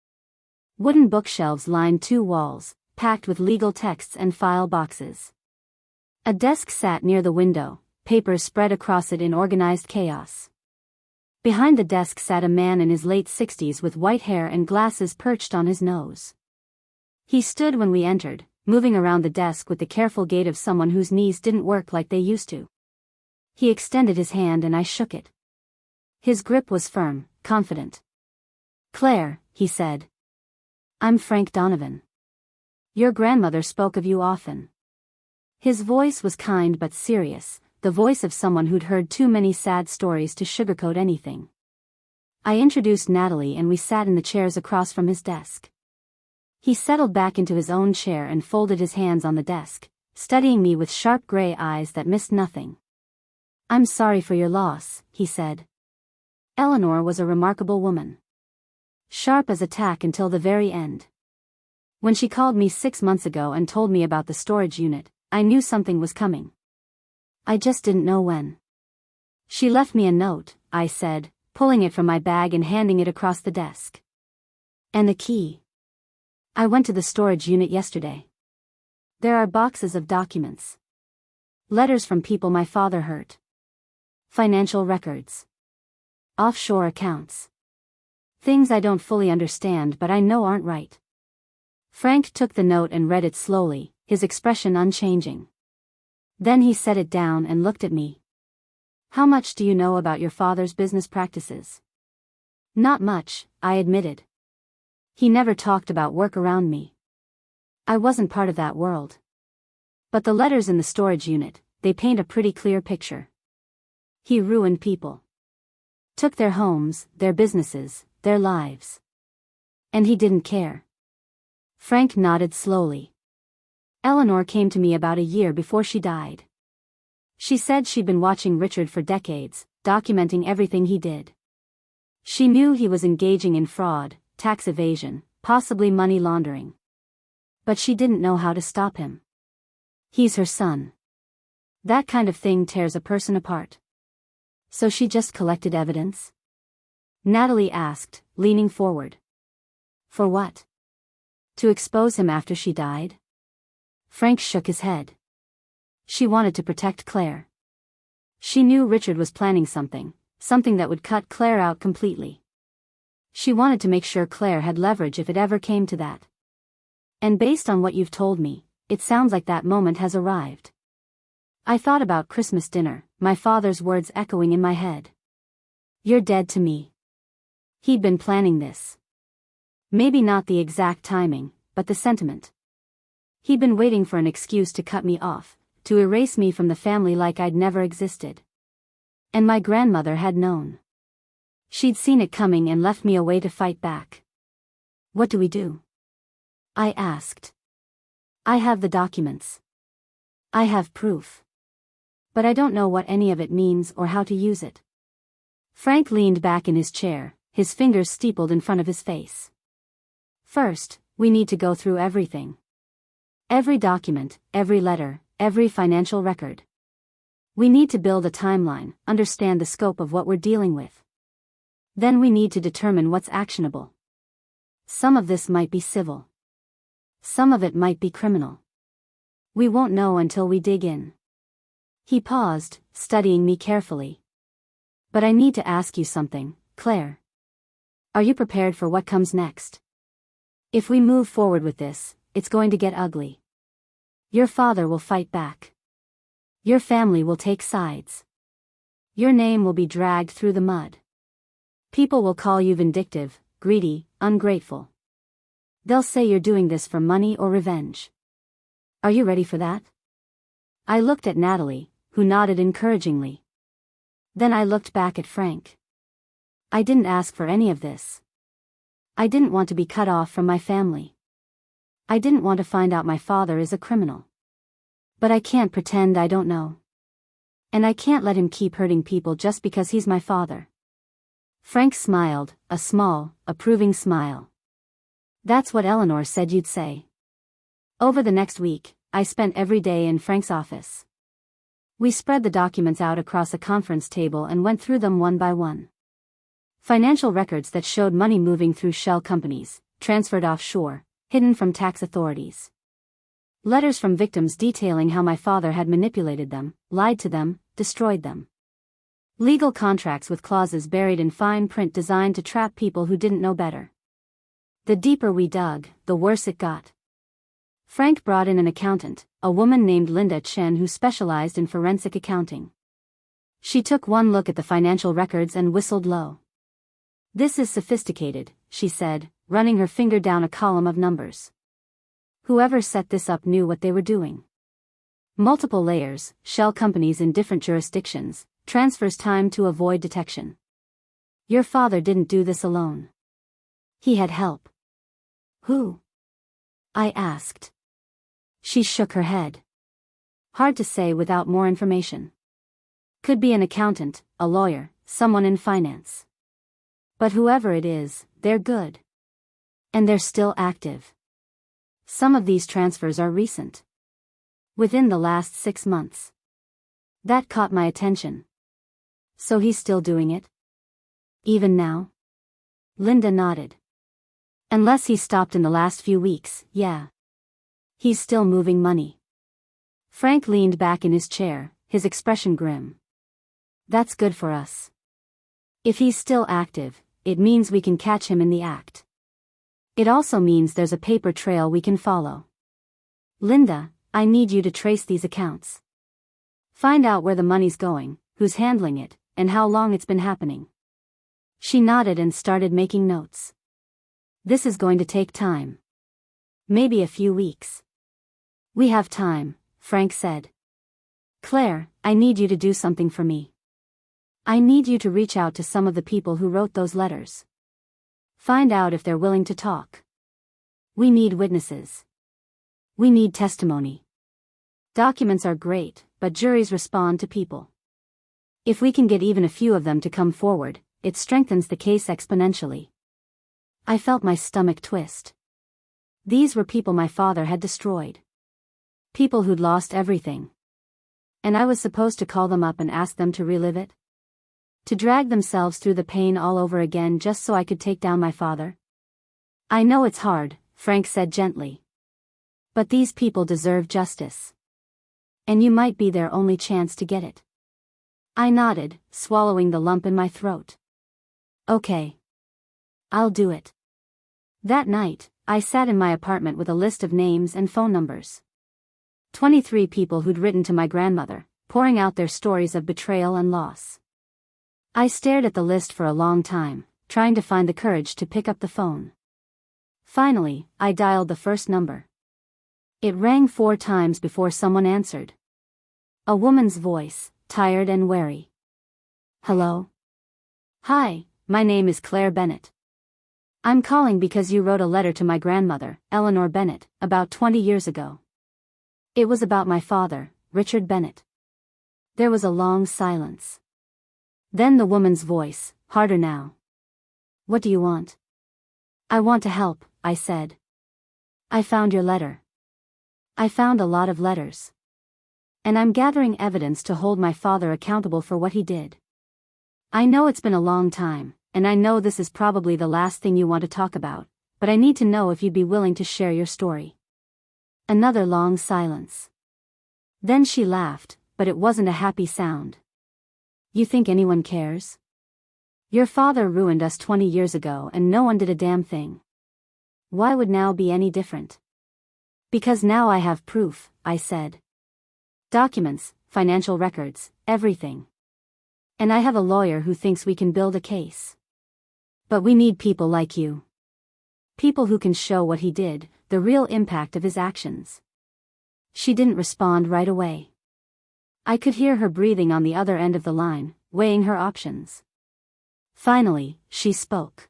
Wooden bookshelves lined 2 walls, packed with legal texts and file boxes. A desk sat near the window, papers spread across it in organized chaos. Behind the desk sat a man in his late 60s with white hair and glasses perched on his nose. He stood when we entered, moving around the desk with the careful gait of someone whose knees didn't work like they used to. He extended his hand and I shook it. His grip was firm, confident. "Claire," he said. "I'm Frank Donovan. Your grandmother spoke of you often." His voice was kind but serious, the voice of someone who'd heard too many sad stories to sugarcoat anything. I introduced Natalie and we sat in the chairs across from his desk. He settled back into his own chair and folded his hands on the desk, studying me with sharp gray eyes that missed nothing. "I'm sorry for your loss," he said. Eleanor was a remarkable woman. Sharp as a tack until the very end. When she called me 6 months ago and told me about the storage unit, I knew something was coming. I just didn't know when. "She left me a note," I said, pulling it from my bag and handing it across the desk. "And the key. I went to the storage unit yesterday. There are boxes of documents. Letters from people my father hurt. Financial records. Offshore accounts. Things I don't fully understand but I know aren't right." Frank took the note and read it slowly, his expression unchanging. Then he set it down and looked at me. "How much do you know about your father's business practices?" "Not much," I admitted. He never talked about work around me. I wasn't part of that world. But the letters in the storage unit, they paint a pretty clear picture. He ruined people. Took their homes, their businesses, their lives. And he didn't care. Frank nodded slowly. "Eleanor came to me about a year before she died. She said she'd been watching Richard for decades, documenting everything he did. She knew he was engaging in fraud, tax evasion, possibly money laundering. But she didn't know how to stop him. He's her son. That kind of thing tears a person apart. So she just collected evidence?" Natalie asked, leaning forward. "For what? To expose him after she died?" Frank shook his head. "She wanted to protect Claire. She knew Richard was planning something that would cut Claire out completely. She wanted to make sure Claire had leverage if it ever came to that. And based on what you've told me, it sounds like that moment has arrived." I thought about Christmas dinner, my father's words echoing in my head. "You're dead to me." He'd been planning this. Maybe not the exact timing, but the sentiment. He'd been waiting for an excuse to cut me off, to erase me from the family like I'd never existed. And my grandmother had known. She'd seen it coming and left me a way to fight back. "What do we do?" I asked. "I have the documents. I have proof. But I don't know what any of it means or how to use it." Frank leaned back in his chair, his fingers steepled in front of his face. First, we need to go through everything. Every document, every letter, every financial record. We need to build a timeline, understand the scope of what we're dealing with. Then we need to determine what's actionable. Some of this might be civil. Some of it might be criminal. We won't know until we dig in. He paused, studying me carefully. But I need to ask you something, Claire. Are you prepared for what comes next? If we move forward with this, it's going to get ugly. Your father will fight back. Your family will take sides. Your name will be dragged through the mud. People will call you vindictive, greedy, ungrateful. They'll say you're doing this for money or revenge. Are you ready for that? I looked at Natalie, who nodded encouragingly. Then I looked back at Frank. I didn't ask for any of this. I didn't want to be cut off from my family. I didn't want to find out my father is a criminal. But I can't pretend I don't know. And I can't let him keep hurting people just because he's my father. Frank smiled, a small, approving smile. That's what Eleanor said you'd say. Over the next week, I spent every day in Frank's office. We spread the documents out across a conference table and went through them one by one. Financial records that showed money moving through shell companies, transferred offshore, hidden from tax authorities. Letters from victims detailing how my father had manipulated them, lied to them, destroyed them. Legal contracts with clauses buried in fine print designed to trap people who didn't know better. The deeper we dug, the worse it got. Frank brought in an accountant, a woman named Linda Chen who specialized in forensic accounting. She took one look at the financial records and whistled low. "This is sophisticated," she said, running her finger down a column of numbers. Whoever set this up knew what they were doing. Multiple layers, shell companies in different jurisdictions, transfers time to avoid detection. Your father didn't do this alone. He had help. Who? I asked. She shook her head. Hard to say without more information. Could be an accountant, a lawyer, someone in finance. But whoever it is, they're good. And they're still active. Some of these transfers are recent. Within the last 6 months. That caught my attention. So he's still doing it? Even now? Linda nodded. Unless he stopped in the last few weeks, yeah. He's still moving money. Frank leaned back in his chair, his expression grim. That's good for us. If he's still active, it means we can catch him in the act. It also means there's a paper trail we can follow. Linda, I need you to trace these accounts. Find out where the money's going, who's handling it, and how long it's been happening. She nodded and started making notes. This is going to take time. Maybe a few weeks. We have time, Frank said. Claire, I need you to do something for me. I need you to reach out to some of the people who wrote those letters. Find out if they're willing to talk. We need witnesses. We need testimony. Documents are great, but juries respond to people. If we can get even a few of them to come forward, it strengthens the case exponentially. I felt my stomach twist. These were people my father had destroyed. People who'd lost everything. And I was supposed to call them up and ask them to relive it? To drag themselves through the pain all over again just so I could take down my father? I know it's hard, Frank said gently. But these people deserve justice. And you might be their only chance to get it. I nodded, swallowing the lump in my throat. Okay. I'll do it. That night, I sat in my apartment with a list of names and phone numbers. 23 people who'd written to my grandmother, pouring out their stories of betrayal and loss. I stared at the list for a long time, trying to find the courage to pick up the phone. Finally, I dialed the first number. It rang 4 times before someone answered. A woman's voice, tired and wary. Hello? Hi, my name is Claire Bennett. I'm calling because you wrote a letter to my grandmother, Eleanor Bennett, about 20 years ago. It was about my father, Richard Bennett. There was a long silence. Then the woman's voice, harder now. What do you want? I want to help, I said. I found your letter. I found a lot of letters. And I'm gathering evidence to hold my father accountable for what he did. I know it's been a long time, and I know this is probably the last thing you want to talk about, but I need to know if you'd be willing to share your story. Another long silence. Then she laughed, but it wasn't a happy sound. You think anyone cares? Your father ruined us 20 years ago and no one did a damn thing. Why would now be any different? Because now I have proof, I said. Documents, financial records, everything. And I have a lawyer who thinks we can build a case. But we need people like you. People who can show what he did, the real impact of his actions. She didn't respond right away. I could hear her breathing on the other end of the line, weighing her options. Finally, she spoke.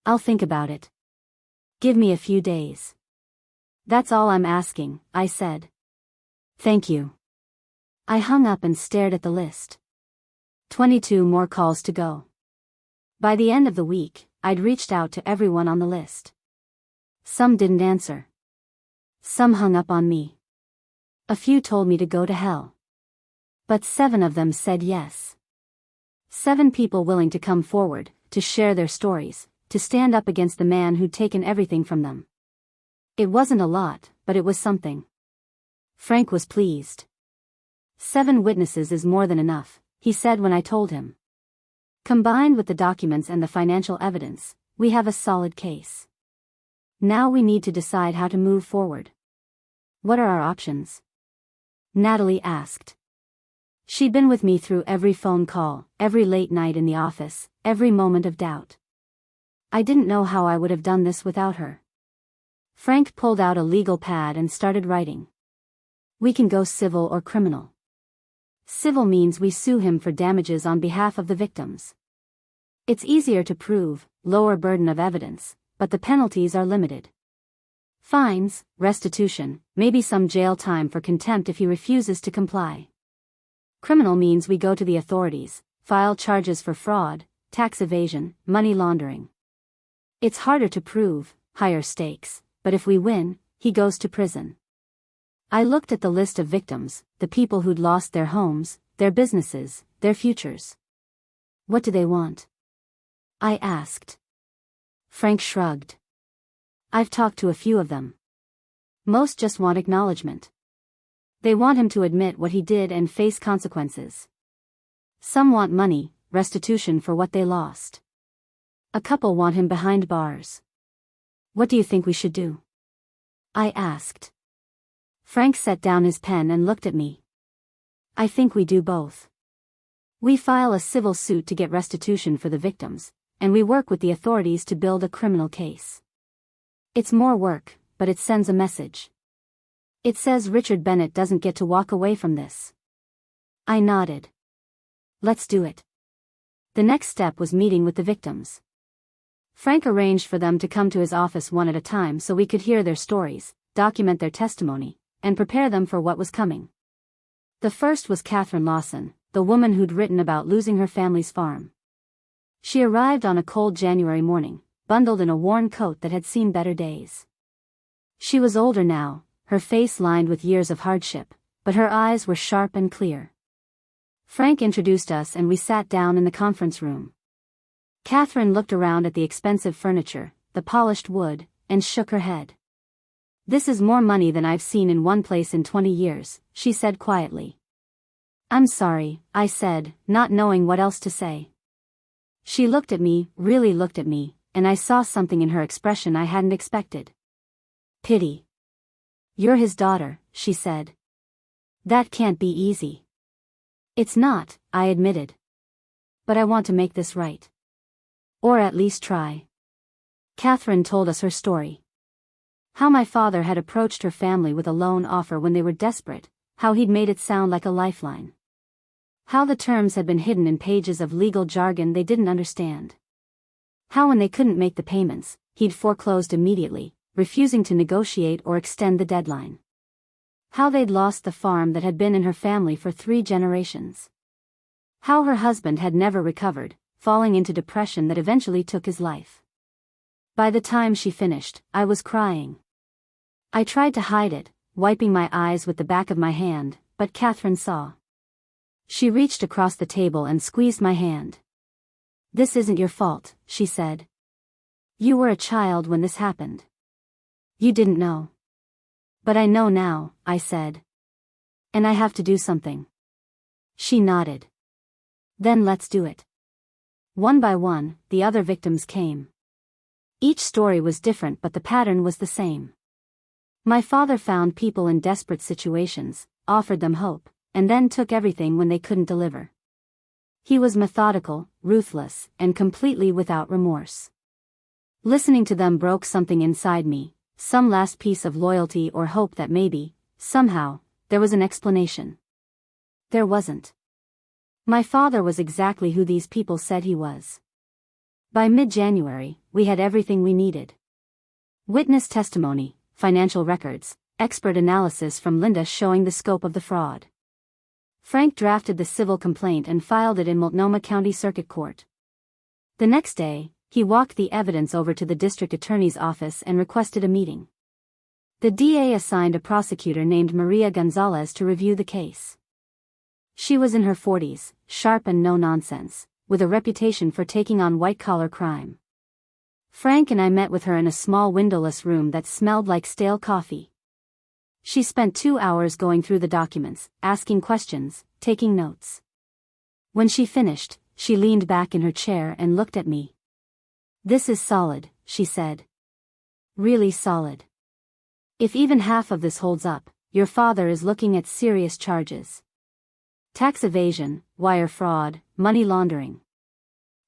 I'll think about it. Give me a few days. That's all I'm asking, I said. Thank you. I hung up and stared at the list. 22 more calls to go. By the end of the week, I'd reached out to everyone on the list. Some didn't answer. Some hung up on me. A few told me to go to hell. But 7 of them said yes. 7 people willing to come forward, to share their stories, to stand up against the man who'd taken everything from them. It wasn't a lot, but it was something. Frank was pleased. 7 witnesses is more than enough, he said when I told him. Combined with the documents and the financial evidence, we have a solid case. Now we need to decide how to move forward. What are our options? Natalie asked. She'd been with me through every phone call, every late night in the office, every moment of doubt. I didn't know how I would have done this without her. Frank pulled out a legal pad and started writing. We can go civil or criminal. Civil means we sue him for damages on behalf of the victims. It's easier to prove, lower burden of evidence, but the penalties are limited. Fines, restitution, maybe some jail time for contempt if he refuses to comply. Criminal means we go to the authorities, file charges for fraud, tax evasion, money laundering. It's harder to prove, higher stakes, but if we win, he goes to prison. I looked at the list of victims, the people who'd lost their homes, their businesses, their futures. What do they want? I asked. Frank shrugged. I've talked to a few of them. Most just want acknowledgement. They want him to admit what he did and face consequences. Some want money, restitution for what they lost. A couple want him behind bars. What do you think we should do? I asked. Frank set down his pen and looked at me. I think we do both. We file a civil suit to get restitution for the victims, and we work with the authorities to build a criminal case. It's more work, but it sends a message. It says Richard Bennett doesn't get to walk away from this. I nodded. Let's do it. The next step was meeting with the victims. Frank arranged for them to come to his office one at a time so we could hear their stories, document their testimony, and prepare them for what was coming. The first was Catherine Lawson, the woman who'd written about losing her family's farm. She arrived on a cold January morning, bundled in a worn coat that had seen better days. She was older now, her face lined with years of hardship, but her eyes were sharp and clear. Frank introduced us and we sat down in the conference room. Catherine looked around at the expensive furniture, the polished wood, and shook her head. This is more money than I've seen in one place in 20 years, she said quietly. I'm sorry, I said, not knowing what else to say. She looked at me, really looked at me, and I saw something in her expression I hadn't expected. Pity. You're his daughter, she said. That can't be easy. It's not, I admitted. But I want to make this right. Or at least try. Catherine told us her story. How my father had approached her family with a loan offer when they were desperate, how he'd made it sound like a lifeline. How the terms had been hidden in pages of legal jargon they didn't understand. How when they couldn't make the payments, he'd foreclosed immediately, refusing to negotiate or extend the deadline. How they'd lost the farm that had been in her family for 3 generations. How her husband had never recovered, falling into depression that eventually took his life. By the time she finished, I was crying. I tried to hide it, wiping my eyes with the back of my hand, but Catherine saw. She reached across the table and squeezed my hand. "This isn't your fault," she said. "You were a child when this happened. You didn't know." "But I know now," I said. "And I have to do something." She nodded. "Then let's do it." One by one, the other victims came. Each story was different, but the pattern was the same. My father found people in desperate situations, offered them hope, and then took everything when they couldn't deliver. He was methodical, ruthless, and completely without remorse. Listening to them broke something inside me, some last piece of loyalty or hope that maybe, somehow, there was an explanation. There wasn't. My father was exactly who these people said he was. By mid-January, we had everything we needed. Witness testimony, financial records, expert analysis from Linda showing the scope of the fraud. Frank drafted the civil complaint and filed it in Multnomah County Circuit Court. The next day, he walked the evidence over to the district attorney's office and requested a meeting. The DA assigned a prosecutor named Maria Gonzalez to review the case. She was in her 40s, sharp and no-nonsense, with a reputation for taking on white-collar crime. Frank and I met with her in a small windowless room that smelled like stale coffee. She spent 2 hours going through the documents, asking questions, taking notes. When she finished, she leaned back in her chair and looked at me. "This is solid," she said. "Really solid. If even half of this holds up, your father is looking at serious charges. Tax evasion, wire fraud, money laundering.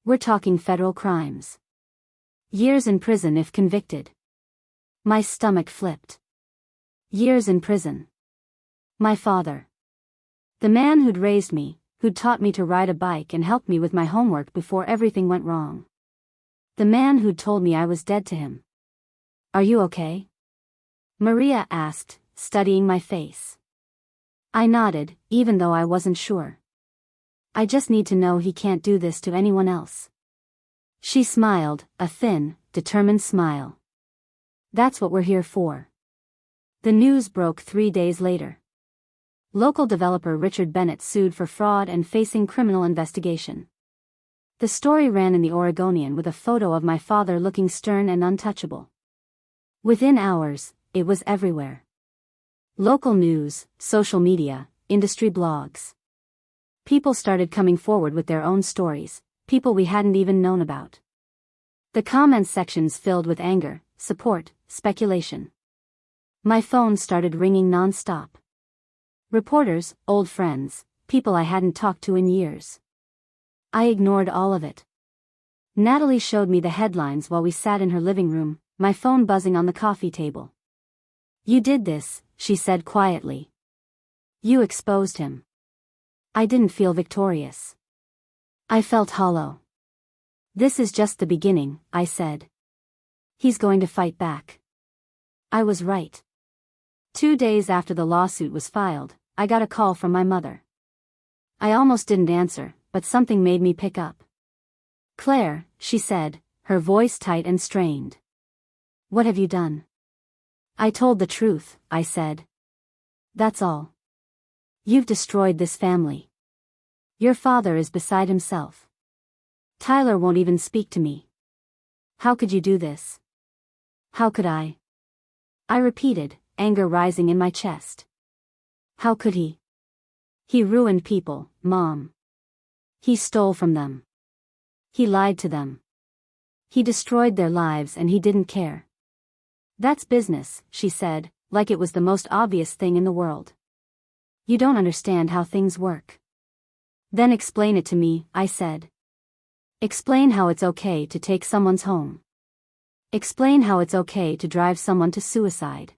We're talking federal crimes. Years in prison if convicted." My stomach flipped. Years in prison. My father. The man who'd raised me, who'd taught me to ride a bike and helped me with my homework before everything went wrong. The man who'd told me I was dead to him. "Are you okay?" Maria asked, studying my face. I nodded, even though I wasn't sure. "I just need to know he can't do this to anyone else." She smiled, a thin, determined smile. "That's what we're here for." The news broke 3 days later. Local developer Richard Bennett sued for fraud and facing criminal investigation. The story ran in the Oregonian with a photo of my father looking stern and untouchable. Within hours, it was everywhere. Local news, social media, industry blogs. People started coming forward with their own stories, people we hadn't even known about. The comment sections filled with anger, support, speculation. My phone started ringing non-stop. Reporters, old friends, people I hadn't talked to in years. I ignored all of it. Natalie showed me the headlines while we sat in her living room, my phone buzzing on the coffee table. "You did this," she said quietly. "You exposed him." I didn't feel victorious. I felt hollow. "This is just the beginning," I said. "He's going to fight back." I was right. 2 days after the lawsuit was filed, I got a call from my mother. I almost didn't answer, but something made me pick up. "Claire," she said, her voice tight and strained. "What have you done?" "I told the truth," I said. "That's all. You've destroyed this family. Your father is beside himself. Tyler won't even speak to me. How could you do this?" "How could I?" I repeated, anger rising in my chest. "How could he? He ruined people, Mom. He stole from them. He lied to them. He destroyed their lives and he didn't care." "That's business," she said, like it was the most obvious thing in the world. "You don't understand how things work." "Then explain it to me," I said. "Explain how it's okay to take someone's home. Explain how it's okay to drive someone to suicide.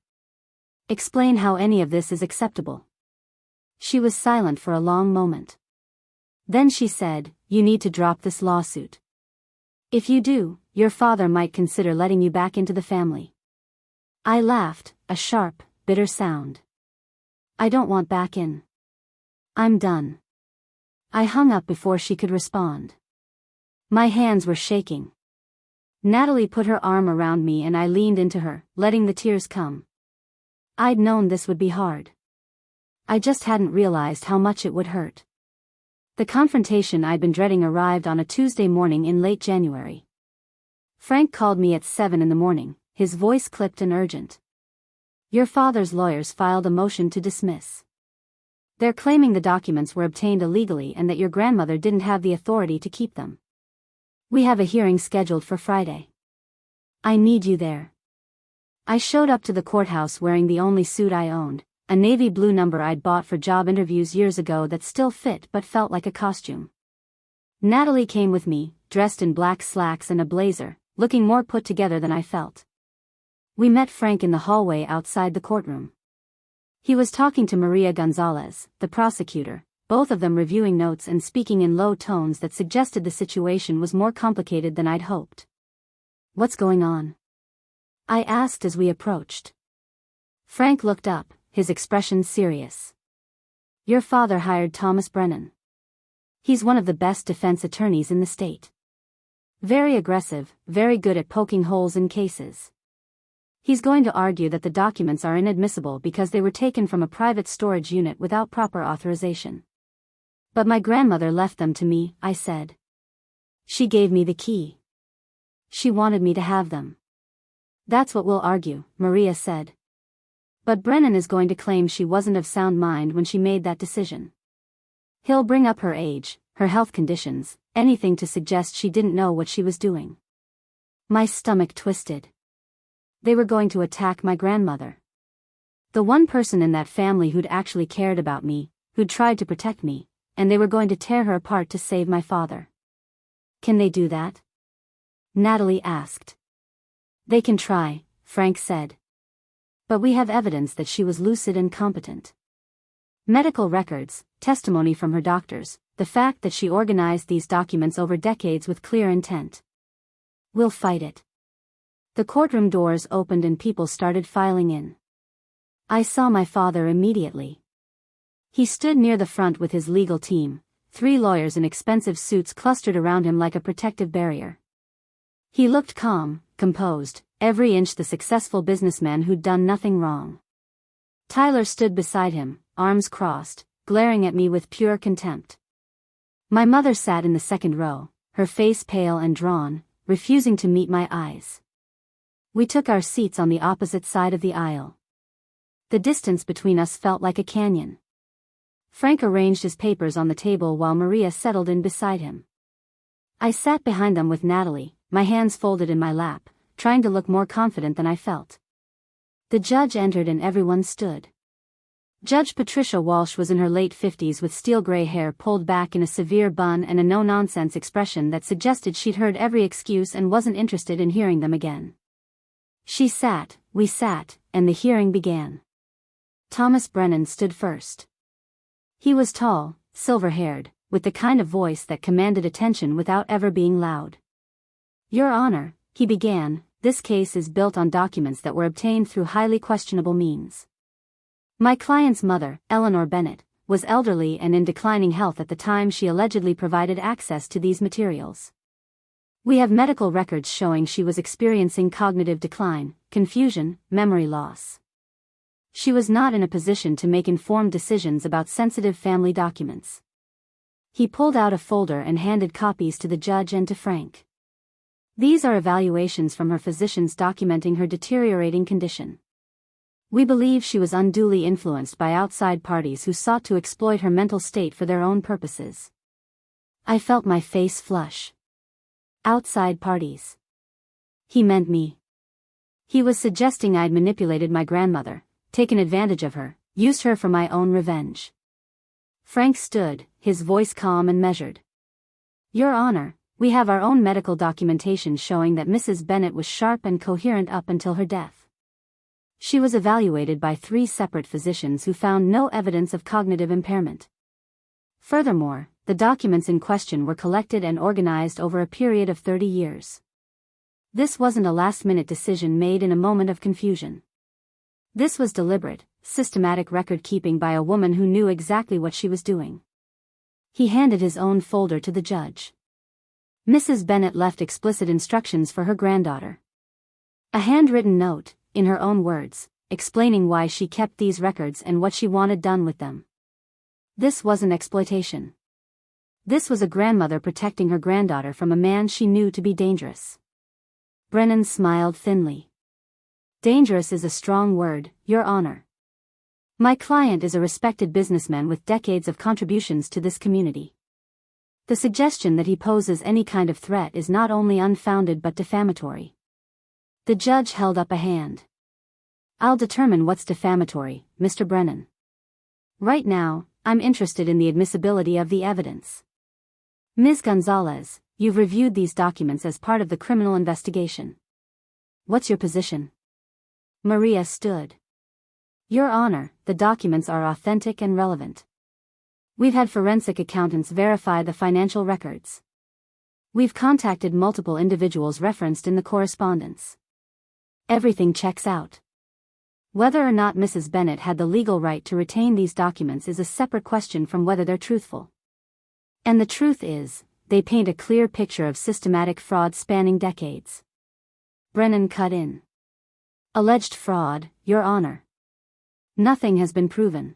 Explain how any of this is acceptable." She was silent for a long moment. Then she said, "You need to drop this lawsuit. If you do, your father might consider letting you back into the family." I laughed, a sharp, bitter sound. "I don't want back in. I'm done." I hung up before she could respond. My hands were shaking. Natalie put her arm around me and I leaned into her, letting the tears come. I'd known this would be hard. I just hadn't realized how much it would hurt. The confrontation I'd been dreading arrived on a Tuesday morning in late January. Frank called me at 7 in the morning, his voice clipped and urgent. Your father's lawyers filed a motion to dismiss. They're claiming the documents were obtained illegally and that your grandmother didn't have the authority to keep them. We have a hearing scheduled for Friday. I need you there. I showed up to the courthouse wearing the only suit I owned, a navy blue number I'd bought for job interviews years ago that still fit but felt like a costume. Natalie came with me, dressed in black slacks and a blazer, looking more put together than I felt. We met Frank in the hallway outside the courtroom. He was talking to Maria Gonzalez, the prosecutor, both of them reviewing notes and speaking in low tones that suggested the situation was more complicated than I'd hoped. What's going on? I asked as we approached. Frank looked up, his expression serious. Your father hired Thomas Brennan. He's one of the best defense attorneys in the state. Very aggressive, very good at poking holes in cases. He's going to argue that the documents are inadmissible because they were taken from a private storage unit without proper authorization. But my grandmother left them to me, I said. She gave me the key. She wanted me to have them. That's what we'll argue, Maria said. But Brennan is going to claim she wasn't of sound mind when she made that decision. He'll bring up her age, her health conditions, anything to suggest she didn't know what she was doing. My stomach twisted. They were going to attack my grandmother. The one person in that family who'd actually cared about me, who'd tried to protect me, and they were going to tear her apart to save my father. Can they do that? Natalie asked. They can try, Frank said. But we have evidence that she was lucid and competent. Medical records, testimony from her doctors, the fact that she organized these documents over decades with clear intent. We'll fight it. The courtroom doors opened and people started filing in. I saw my father immediately. He stood near the front with his legal team, 3 lawyers in expensive suits clustered around him like a protective barrier. He looked calm, composed, every inch the successful businessman who'd done nothing wrong. Tyler stood beside him, arms crossed, glaring at me with pure contempt. My mother sat in the second row, her face pale and drawn, refusing to meet my eyes. We took our seats on the opposite side of the aisle. The distance between us felt like a canyon. Frank arranged his papers on the table while Maria settled in beside him. I sat behind them with Natalie, my hands folded in my lap, trying to look more confident than I felt. The judge entered and everyone stood. Judge Patricia Walsh was in her late 50s with steel gray hair pulled back in a severe bun and a no-nonsense expression that suggested she'd heard every excuse and wasn't interested in hearing them again. She sat, we sat, and the hearing began. Thomas Brennan stood first. He was tall, silver-haired, with the kind of voice that commanded attention without ever being loud. Your Honor, he began, this case is built on documents that were obtained through highly questionable means. My client's mother, Eleanor Bennett, was elderly and in declining health at the time she allegedly provided access to these materials. We have medical records showing she was experiencing cognitive decline, confusion, memory loss. She was not in a position to make informed decisions about sensitive family documents. He pulled out a folder and handed copies to the judge and to Frank. These are evaluations from her physicians documenting her deteriorating condition. We believe she was unduly influenced by outside parties who sought to exploit her mental state for their own purposes. I felt my face flush. Outside parties. He meant me. He was suggesting I'd manipulated my grandmother, taken advantage of her, used her for my own revenge. Frank stood, his voice calm and measured. Your Honor, we have our own medical documentation showing that Mrs. Bennett was sharp and coherent up until her death. She was evaluated by 3 separate physicians who found no evidence of cognitive impairment. Furthermore, the documents in question were collected and organized over a period of 30 years. This wasn't a last-minute decision made in a moment of confusion. This was deliberate, systematic record-keeping by a woman who knew exactly what she was doing. He handed his own folder to the judge. Mrs. Bennet left explicit instructions for her granddaughter. A handwritten note, in her own words, explaining why she kept these records and what she wanted done with them. This wasn't exploitation. This was a grandmother protecting her granddaughter from a man she knew to be dangerous. Brennan smiled thinly. Dangerous is a strong word, Your Honor. My client is a respected businessman with decades of contributions to this community. The suggestion that he poses any kind of threat is not only unfounded but defamatory. The judge held up a hand. I'll determine what's defamatory, Mr. Brennan. Right now, I'm interested in the admissibility of the evidence. Ms. Gonzalez, you've reviewed these documents as part of the criminal investigation. What's your position? Maria stood. Your Honor, the documents are authentic and relevant. We've had forensic accountants verify the financial records. We've contacted multiple individuals referenced in the correspondence. Everything checks out. Whether or not Mrs. Bennet had the legal right to retain these documents is a separate question from whether they're truthful. And the truth is, they paint a clear picture of systematic fraud spanning decades. Brennan cut in. Alleged fraud, Your Honor. Nothing has been proven.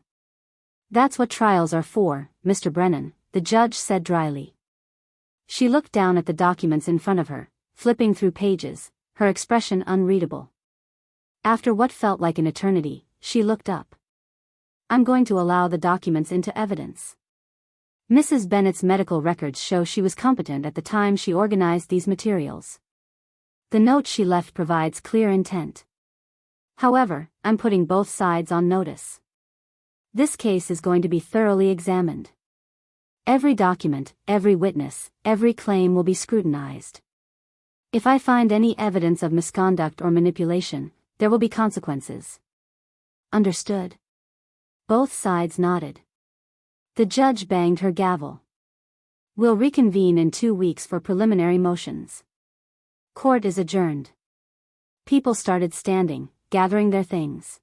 That's what trials are for, Mr. Brennan, the judge said dryly. She looked down at the documents in front of her, flipping through pages, her expression unreadable. After what felt like an eternity, she looked up. I'm going to allow the documents into evidence. Mrs. Bennet's medical records show she was competent at the time she organized these materials. The note she left provides clear intent. However, I'm putting both sides on notice. This case is going to be thoroughly examined. Every document, every witness, every claim will be scrutinized. If I find any evidence of misconduct or manipulation, there will be consequences. Understood? Both sides nodded. The judge banged her gavel. We'll reconvene in 2 weeks for preliminary motions. Court is adjourned. People started standing, gathering their things.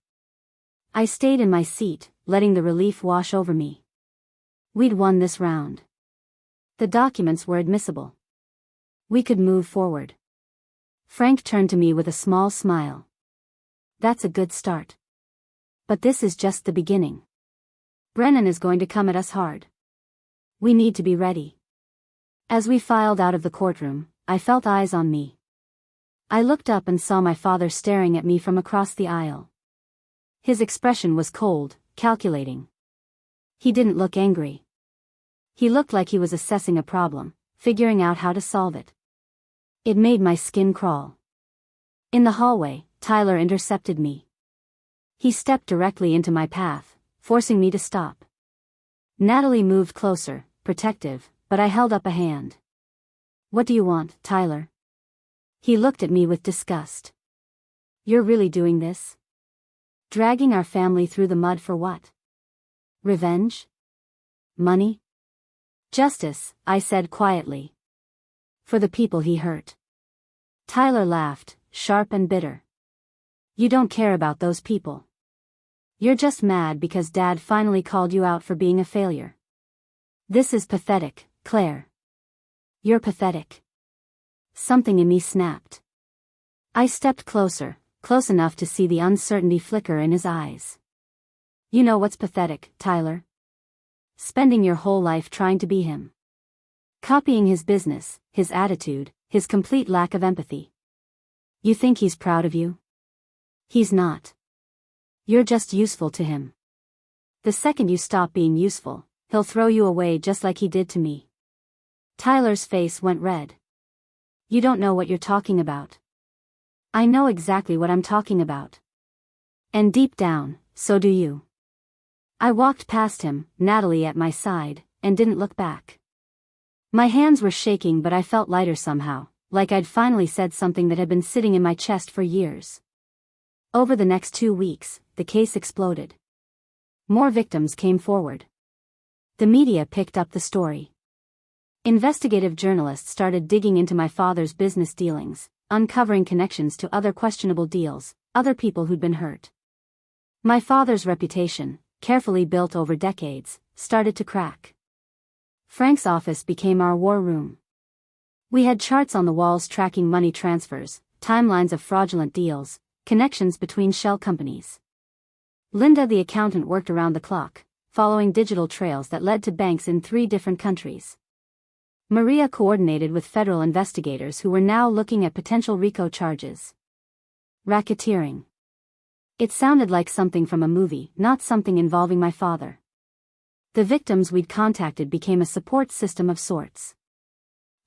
I stayed in my seat, letting the relief wash over me. We'd won this round. The documents were admissible. We could move forward. Frank turned to me with a small smile. That's a good start. But this is just the beginning. Brennan is going to come at us hard. We need to be ready. As we filed out of the courtroom, I felt eyes on me. I looked up and saw my father staring at me from across the aisle. His expression was cold, calculating. He didn't look angry. He looked like he was assessing a problem, figuring out how to solve it. It made my skin crawl. In the hallway, Tyler intercepted me. He stepped directly into my path, forcing me to stop. Natalie moved closer, protective, but I held up a hand. What do you want, Tyler? He looked at me with disgust. You're really doing this? Dragging our family through the mud for what? Revenge? Money? Justice, I said quietly. For the people he hurt. Tyler laughed, sharp and bitter. You don't care about those people. You're just mad because Dad finally called you out for being a failure. This is pathetic, Claire. You're pathetic. Something in me snapped. I stepped closer, close enough to see the uncertainty flicker in his eyes. You know what's pathetic, Tyler? Spending your whole life trying to be him. Copying his business, his attitude, his complete lack of empathy. You think he's proud of you? He's not. You're just useful to him. The second you stop being useful, he'll throw you away just like he did to me. Tyler's face went red. You don't know what you're talking about. I know exactly what I'm talking about. And deep down, so do you. I walked past him, Natalie at my side, and didn't look back. My hands were shaking, but I felt lighter somehow, like I'd finally said something that had been sitting in my chest for years. Over the next 2 weeks, the case exploded. More victims came forward. The media picked up the story. Investigative journalists started digging into my father's business dealings, uncovering connections to other questionable deals, other people who'd been hurt. My father's reputation, carefully built over decades, started to crack. Frank's office became our war room. We had charts on the walls tracking money transfers, timelines of fraudulent deals, connections between shell companies. Linda the accountant worked around the clock, following digital trails that led to banks in 3 different countries. Maria coordinated with federal investigators who were now looking at potential RICO charges. Racketeering. It sounded like something from a movie, not something involving my father. The victims we'd contacted became a support system of sorts.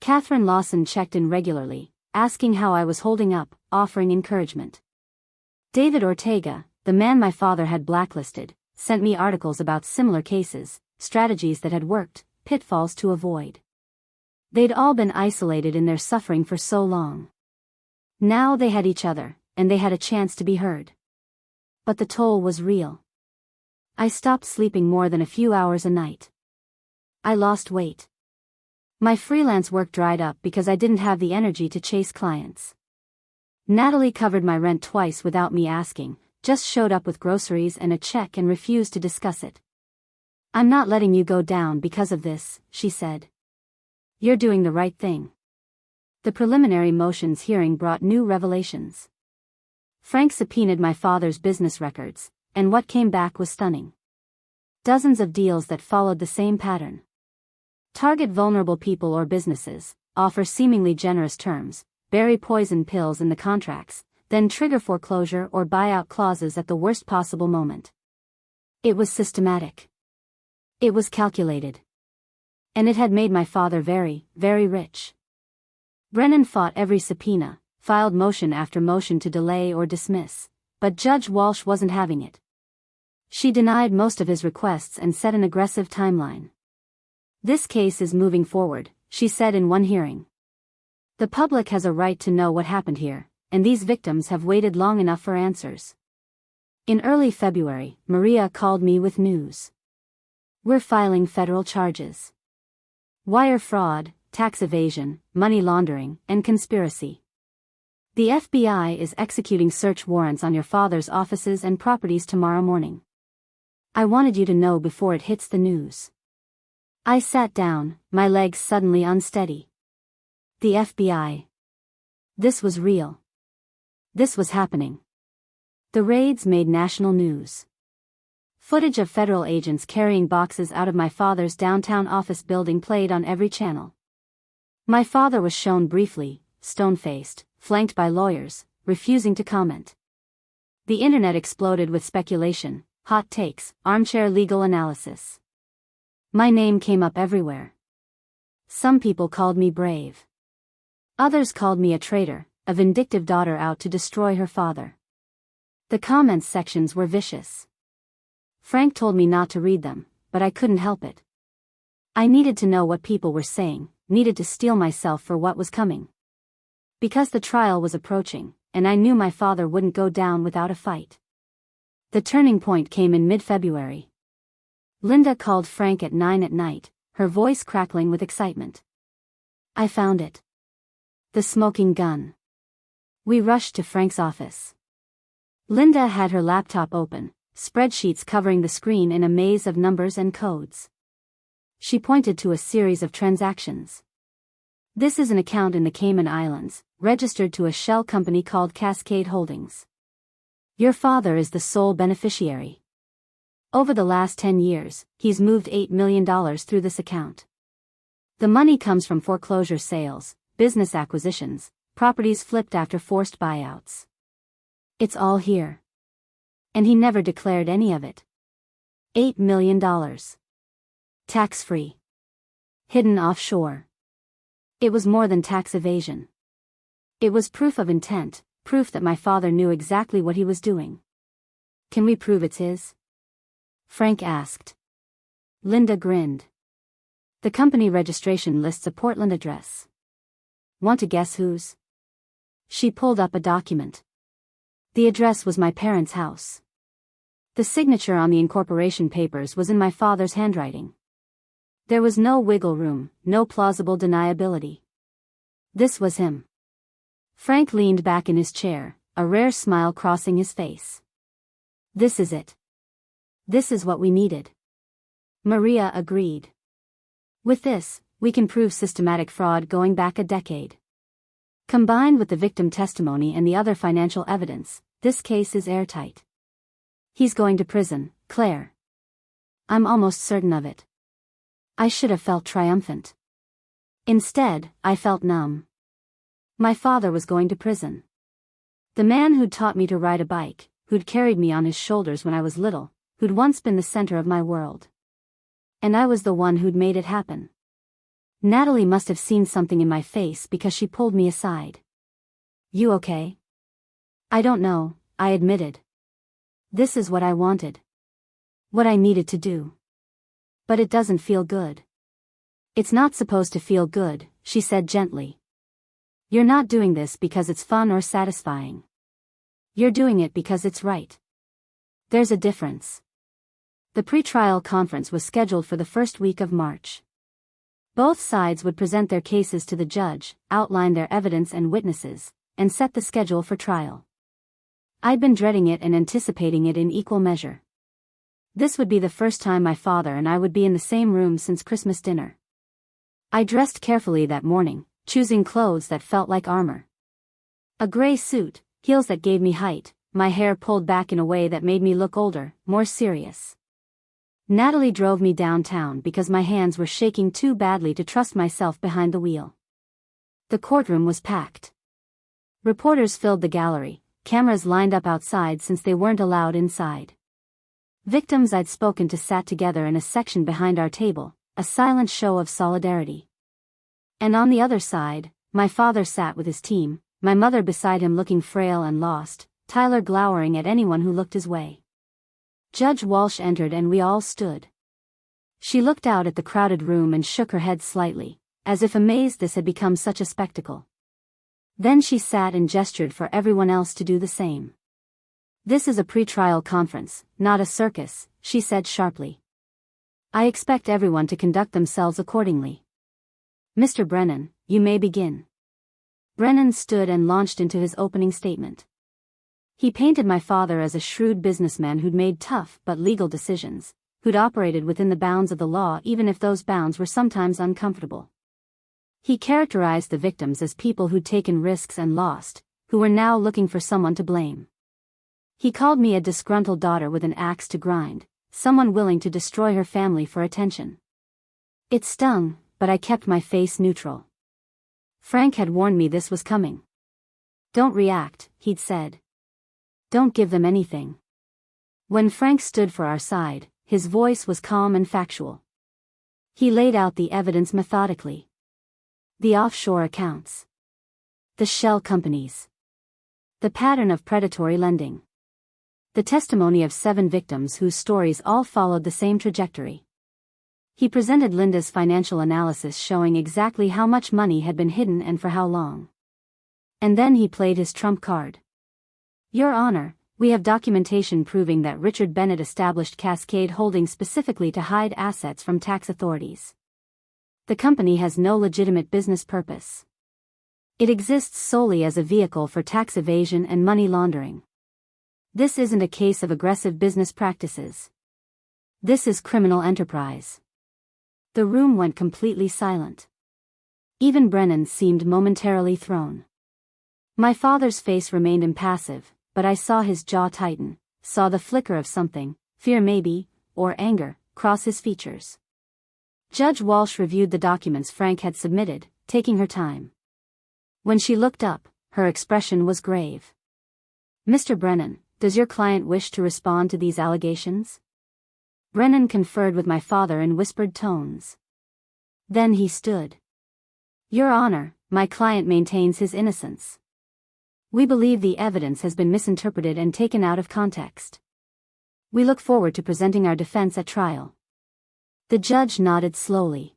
Catherine Lawson checked in regularly, asking how I was holding up, offering encouragement. David Ortega, the man my father had blacklisted, sent me articles about similar cases, strategies that had worked, pitfalls to avoid. They'd all been isolated in their suffering for so long. Now they had each other, and they had a chance to be heard. But the toll was real. I stopped sleeping more than a few hours a night. I lost weight. My freelance work dried up because I didn't have the energy to chase clients. Natalie covered my rent twice without me asking, just showed up with groceries and a check and refused to discuss it. "I'm not letting you go down because of this," she said. "You're doing the right thing." The preliminary motions hearing brought new revelations. Frank subpoenaed my father's business records, and what came back was stunning. Dozens of deals that followed the same pattern. Target vulnerable people or businesses, offer seemingly generous terms, bury poison pills in the contracts, then trigger foreclosure or buyout clauses at the worst possible moment. It was systematic. It was calculated. And it had made my father very, very rich. Brennan fought every subpoena, filed motion after motion to delay or dismiss, but Judge Walsh wasn't having it. She denied most of his requests and set an aggressive timeline. "This case is moving forward," she said in one hearing. "The public has a right to know what happened here, and these victims have waited long enough for answers." In early February, Maria called me with news. "We're filing federal charges. Wire fraud, tax evasion, money laundering, and conspiracy. The FBI is executing search warrants on your father's offices and properties tomorrow morning. I wanted you to know before it hits the news." I sat down, my legs suddenly unsteady. The FBI. This was real. This was happening. The raids made national news. Footage of federal agents carrying boxes out of my father's downtown office building played on every channel. My father was shown briefly, stone-faced, flanked by lawyers, refusing to comment. The internet exploded with speculation, hot takes, armchair legal analysis. My name came up everywhere. Some people called me brave. Others called me a traitor, a vindictive daughter out to destroy her father. The comments sections were vicious. Frank told me not to read them, but I couldn't help it. I needed to know what people were saying, needed to steel myself for what was coming. Because the trial was approaching, and I knew my father wouldn't go down without a fight. The turning point came in mid-February. Linda called Frank at 9 at night, her voice crackling with excitement. "I found it. The smoking gun." We rushed to Frank's office. Linda had her laptop open, spreadsheets covering the screen in a maze of numbers and codes. She pointed to a series of transactions. "This is an account in the Cayman Islands, registered to a shell company called Cascade Holdings. Your father is the sole beneficiary. Over the last 10 years, he's moved $8 million through this account. The money comes from foreclosure sales, business acquisitions, properties flipped after forced buyouts. It's all here. And he never declared any of it. $8 million. Tax-free. Hidden offshore. It was more than tax evasion. It was proof of intent, proof that my father knew exactly what he was doing." "Can we prove it's his?" Frank asked. Linda grinned. "The company registration lists a Portland address. Want to guess whose?" She pulled up a document. The address was my parents' house. The signature on the incorporation papers was in my father's handwriting. There was no wiggle room, no plausible deniability. This was him. Frank leaned back in his chair, a rare smile crossing his face. "This is it. This is what we needed." Maria agreed. "With this, we can prove systematic fraud going back a decade. Combined with the victim testimony and the other financial evidence, this case is airtight. He's going to prison, Claire. I'm almost certain of it. I should have felt triumphant. Instead, I felt numb. My father was going to prison. The man who'd taught me to ride a bike, who'd carried me on his shoulders when I was little, who'd once been the center of my world. And I was the one who'd made it happen. Natalie must have seen something in my face because she pulled me aside. You okay? I don't know, I admitted. This is what I wanted. What I needed to do. But it doesn't feel good. It's not supposed to feel good, she said gently. You're not doing this because it's fun or satisfying. You're doing it because it's right. There's a difference. The pre-trial conference was scheduled for the first week of March. Both sides would present their cases to the judge, outline their evidence and witnesses, and set the schedule for trial. I'd been dreading it and anticipating it in equal measure. This would be the first time my father and I would be in the same room since Christmas dinner. I dressed carefully that morning, choosing clothes that felt like armor. A gray suit, heels that gave me height, my hair pulled back in a way that made me look older, more serious. Natalie drove me downtown because my hands were shaking too badly to trust myself behind the wheel. The courtroom was packed. Reporters filled the gallery, cameras lined up outside since they weren't allowed inside. Victims I'd spoken to sat together in a section behind our table, a silent show of solidarity. And on the other side, my father sat with his team, my mother beside him looking frail and lost, Tyler glowering at anyone who looked his way. Judge Walsh entered and we all stood. She looked out at the crowded room and shook her head slightly, as if amazed this had become such a spectacle. Then she sat and gestured for everyone else to do the same. This is a pre-trial conference, not a circus, she said sharply. I expect everyone to conduct themselves accordingly. Mr. Brennan, you may begin. Brennan stood and launched into his opening statement. He painted my father as a shrewd businessman who'd made tough but legal decisions, who'd operated within the bounds of the law even if those bounds were sometimes uncomfortable. He characterized the victims as people who'd taken risks and lost, who were now looking for someone to blame. He called me a disgruntled daughter with an axe to grind, someone willing to destroy her family for attention. It stung, but I kept my face neutral. Frank had warned me this was coming. Don't react, he'd said. Don't give them anything. When Frank stood for our side, his voice was calm and factual. He laid out the evidence methodically. The offshore accounts. The shell companies. The pattern of predatory lending. The testimony of 7 victims whose stories all followed the same trajectory. He presented Linda's financial analysis showing exactly how much money had been hidden and for how long. And then he played his trump card. Your Honor, we have documentation proving that Richard Bennett established Cascade Holdings specifically to hide assets from tax authorities. The company has no legitimate business purpose. It exists solely as a vehicle for tax evasion and money laundering. This isn't a case of aggressive business practices. This is criminal enterprise. The room went completely silent. Even Brennan seemed momentarily thrown. My father's face remained impassive, but I saw his jaw tighten, saw the flicker of something, fear maybe, or anger, cross his features. Judge Walsh reviewed the documents Frank had submitted, taking her time. When she looked up, her expression was grave. Mr. Brennan, does your client wish to respond to these allegations? Brennan conferred with my father in whispered tones. Then he stood. Your Honor, my client maintains his innocence. We believe the evidence has been misinterpreted and taken out of context. We look forward to presenting our defense at trial. The judge nodded slowly.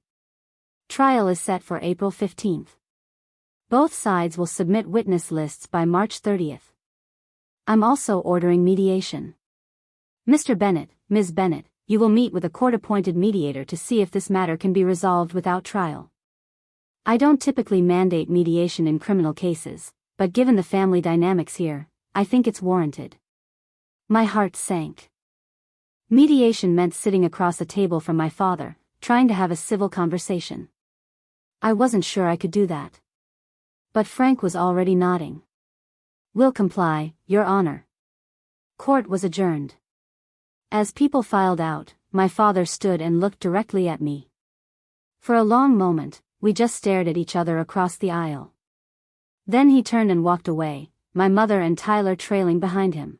Trial is set for April 15th. Both sides will submit witness lists by March 30th. I'm also ordering mediation. Mr. Bennett, Ms. Bennett, you will meet with a court-appointed mediator to see if this matter can be resolved without trial. I don't typically mandate mediation in criminal cases, but given the family dynamics here, I think it's warranted. My heart sank. Mediation meant sitting across a table from my father, trying to have a civil conversation. I wasn't sure I could do that. But Frank was already nodding. "Will comply, Your Honor." Court was adjourned. As people filed out, my father stood and looked directly at me. For a long moment, we just stared at each other across the aisle. Then he turned and walked away, my mother and Tyler trailing behind him.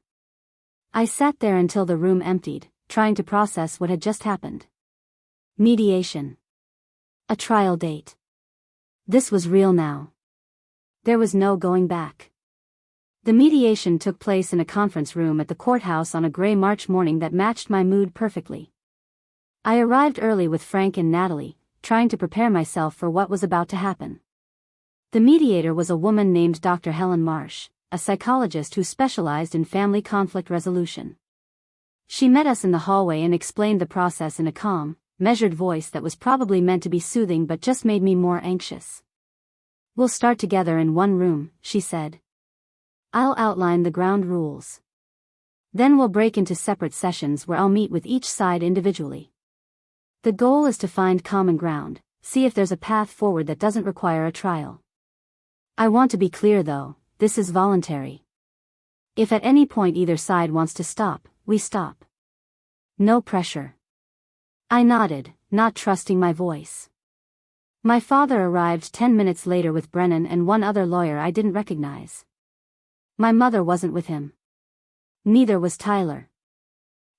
I sat there until the room emptied, trying to process what had just happened. Mediation. A trial date. This was real now. There was no going back. The mediation took place in a conference room at the courthouse on a gray March morning that matched my mood perfectly. I arrived early with Frank and Natalie, trying to prepare myself for what was about to happen. The mediator was a woman named Dr. Helen Marsh, a psychologist who specialized in family conflict resolution. She met us in the hallway and explained the process in a calm, measured voice that was probably meant to be soothing but just made me more anxious. "We'll start together in one room," she said. "I'll outline the ground rules. Then we'll break into separate sessions where I'll meet with each side individually. The goal is to find common ground, see if there's a path forward that doesn't require a trial. I want to be clear though, this is voluntary. If at any point either side wants to stop, we stop. No pressure." I nodded, not trusting my voice. My father arrived 10 minutes later with Brennan and one other lawyer I didn't recognize. My mother wasn't with him. Neither was Tyler.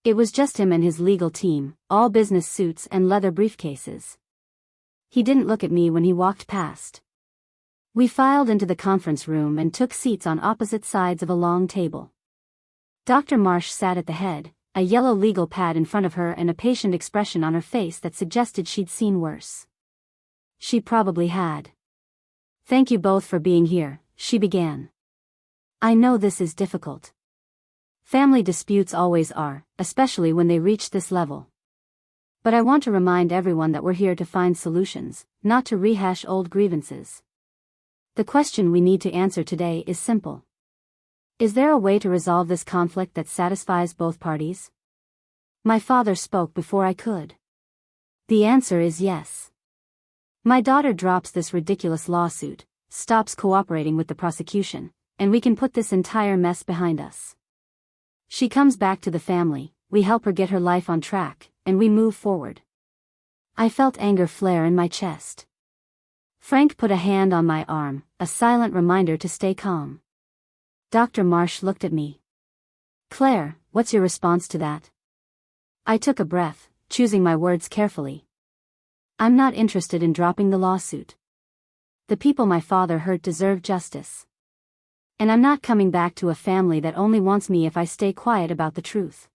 It was just him and his legal team, all business suits and leather briefcases. He didn't look at me when he walked past. We filed into the conference room and took seats on opposite sides of a long table. Dr. Marsh sat at the head, a yellow legal pad in front of her and a patient expression on her face that suggested she'd seen worse. She probably had. "Thank you both for being here," she began. "I know this is difficult. Family disputes always are, especially when they reach this level. But I want to remind everyone that we're here to find solutions, not to rehash old grievances. The question we need to answer today is simple. Is there a way to resolve this conflict that satisfies both parties?" My father spoke before I could. "The answer is yes. My daughter drops this ridiculous lawsuit, stops cooperating with the prosecution, and we can put this entire mess behind us. She comes back to the family, we help her get her life on track, and we move forward." I felt anger flare in my chest. Frank put a hand on my arm, a silent reminder to stay calm. Dr. Marsh looked at me. "Claire, what's your response to that?" I took a breath, choosing my words carefully. "I'm not interested in dropping the lawsuit. The people my father hurt deserve justice. And I'm not coming back to a family that only wants me if I stay quiet about the truth."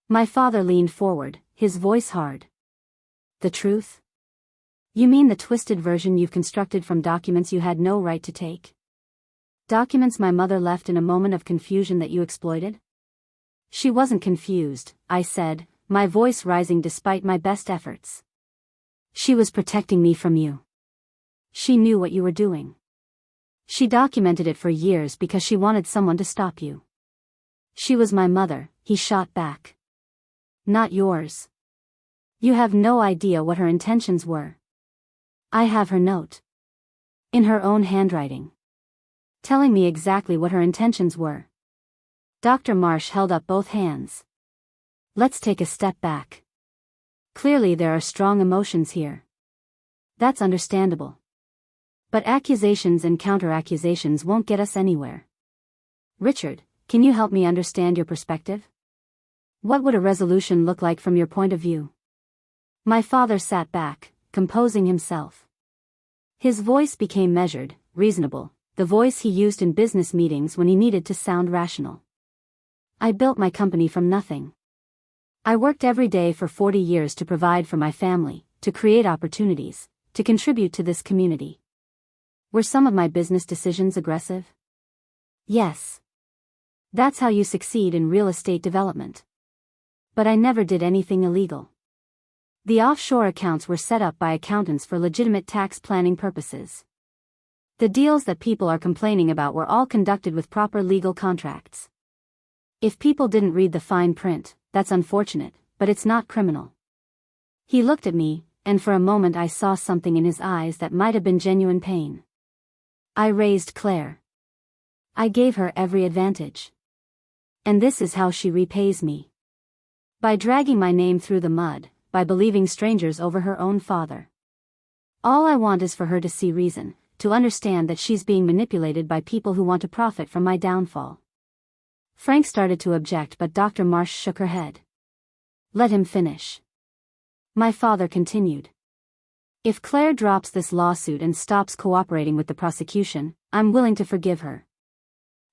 My father leaned forward, his voice hard. "The truth? You mean the twisted version you've constructed from documents you had no right to take? Documents my mother left in a moment of confusion that you exploited?" "She wasn't confused," I said, my voice rising despite my best efforts. "She was protecting me from you. She knew what you were doing. She documented it for years because she wanted someone to stop you." "She was my mother," he shot back. "Not yours. You have no idea what her intentions were. I have her note. In her own handwriting. Telling me exactly what her intentions were." Dr. Marsh held up both hands. "Let's take a step back. Clearly there are strong emotions here. That's understandable. But accusations and counter-accusations won't get us anywhere. Richard, can you help me understand your perspective? What would a resolution look like from your point of view?" My father sat back, composing himself. His voice became measured, reasonable, the voice he used in business meetings when he needed to sound rational. "I built my company from nothing. I worked every day for 40 years to provide for my family, to create opportunities, to contribute to this community. Were some of my business decisions aggressive? Yes. That's how you succeed in real estate development. But I never did anything illegal. The offshore accounts were set up by accountants for legitimate tax planning purposes. The deals that people are complaining about were all conducted with proper legal contracts. If people didn't read the fine print, that's unfortunate, but it's not criminal." He looked at me, and for a moment I saw something in his eyes that might have been genuine pain. I raised Claire. I gave her every advantage. And this is how she repays me. By dragging my name through the mud, by believing strangers over her own father. All I want is for her to see reason, to understand that she's being manipulated by people who want to profit from my downfall. Frank started to object, but Dr. Marsh shook her head. Let him finish. My father continued. If Claire drops this lawsuit and stops cooperating with the prosecution, I'm willing to forgive her.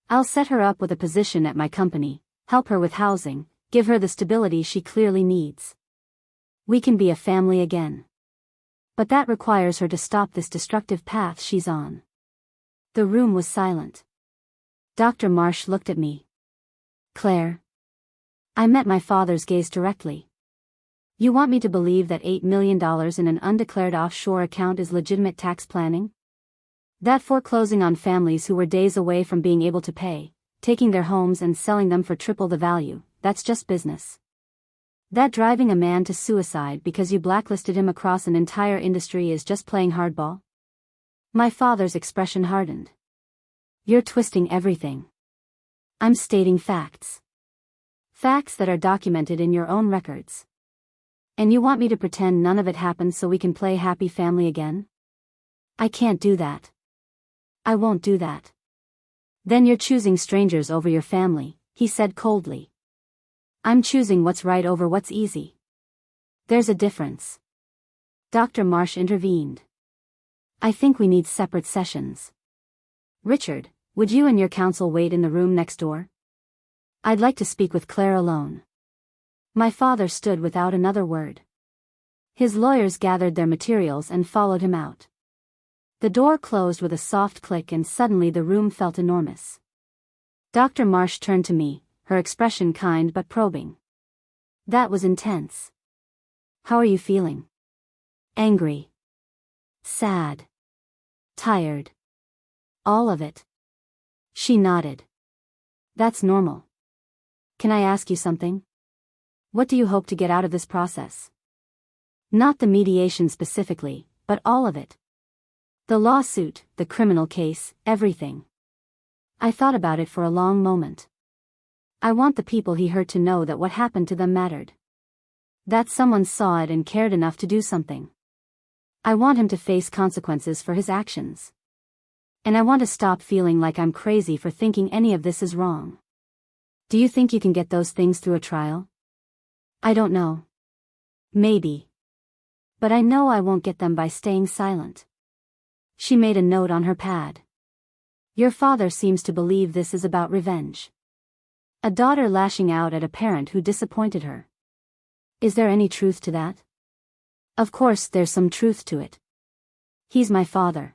I'll set her up with a position at my company, help her with housing, give her the stability she clearly needs. We can be a family again. But that requires her to stop this destructive path she's on. The room was silent. Dr. Marsh looked at me. Claire. I met my father's gaze directly. You want me to believe that $8 million in an undeclared offshore account is legitimate tax planning? That foreclosing on families who were days away from being able to pay, taking their homes and selling them for triple the value, that's just business. That driving a man to suicide because you blacklisted him across an entire industry is just playing hardball? My father's expression hardened. You're twisting everything. I'm stating facts. Facts that are documented in your own records. And you want me to pretend none of it happened so we can play happy family again? I can't do that. I won't do that. Then you're choosing strangers over your family, he said coldly. I'm choosing what's right over what's easy. There's a difference. Dr. Marsh intervened. I think we need separate sessions. Richard, would you and your counsel wait in the room next door? I'd like to speak with Claire alone. My father stood without another word. His lawyers gathered their materials and followed him out. The door closed with a soft click and suddenly the room felt enormous. Dr. Marsh turned to me, her expression kind but probing. That was intense. How are you feeling? Angry. Sad. Tired. All of it. She nodded. That's normal. Can I ask you something? What do you hope to get out of this process? Not the mediation specifically, but all of it. The lawsuit, the criminal case, everything. I thought about it for a long moment. I want the people he hurt to know that what happened to them mattered. That someone saw it and cared enough to do something. I want him to face consequences for his actions. And I want to stop feeling like I'm crazy for thinking any of this is wrong. Do you think you can get those things through a trial? I don't know. Maybe. But I know I won't get them by staying silent. She made a note on her pad. Your father seems to believe this is about revenge. A daughter lashing out at a parent who disappointed her. Is there any truth to that? Of course there's some truth to it. He's my father.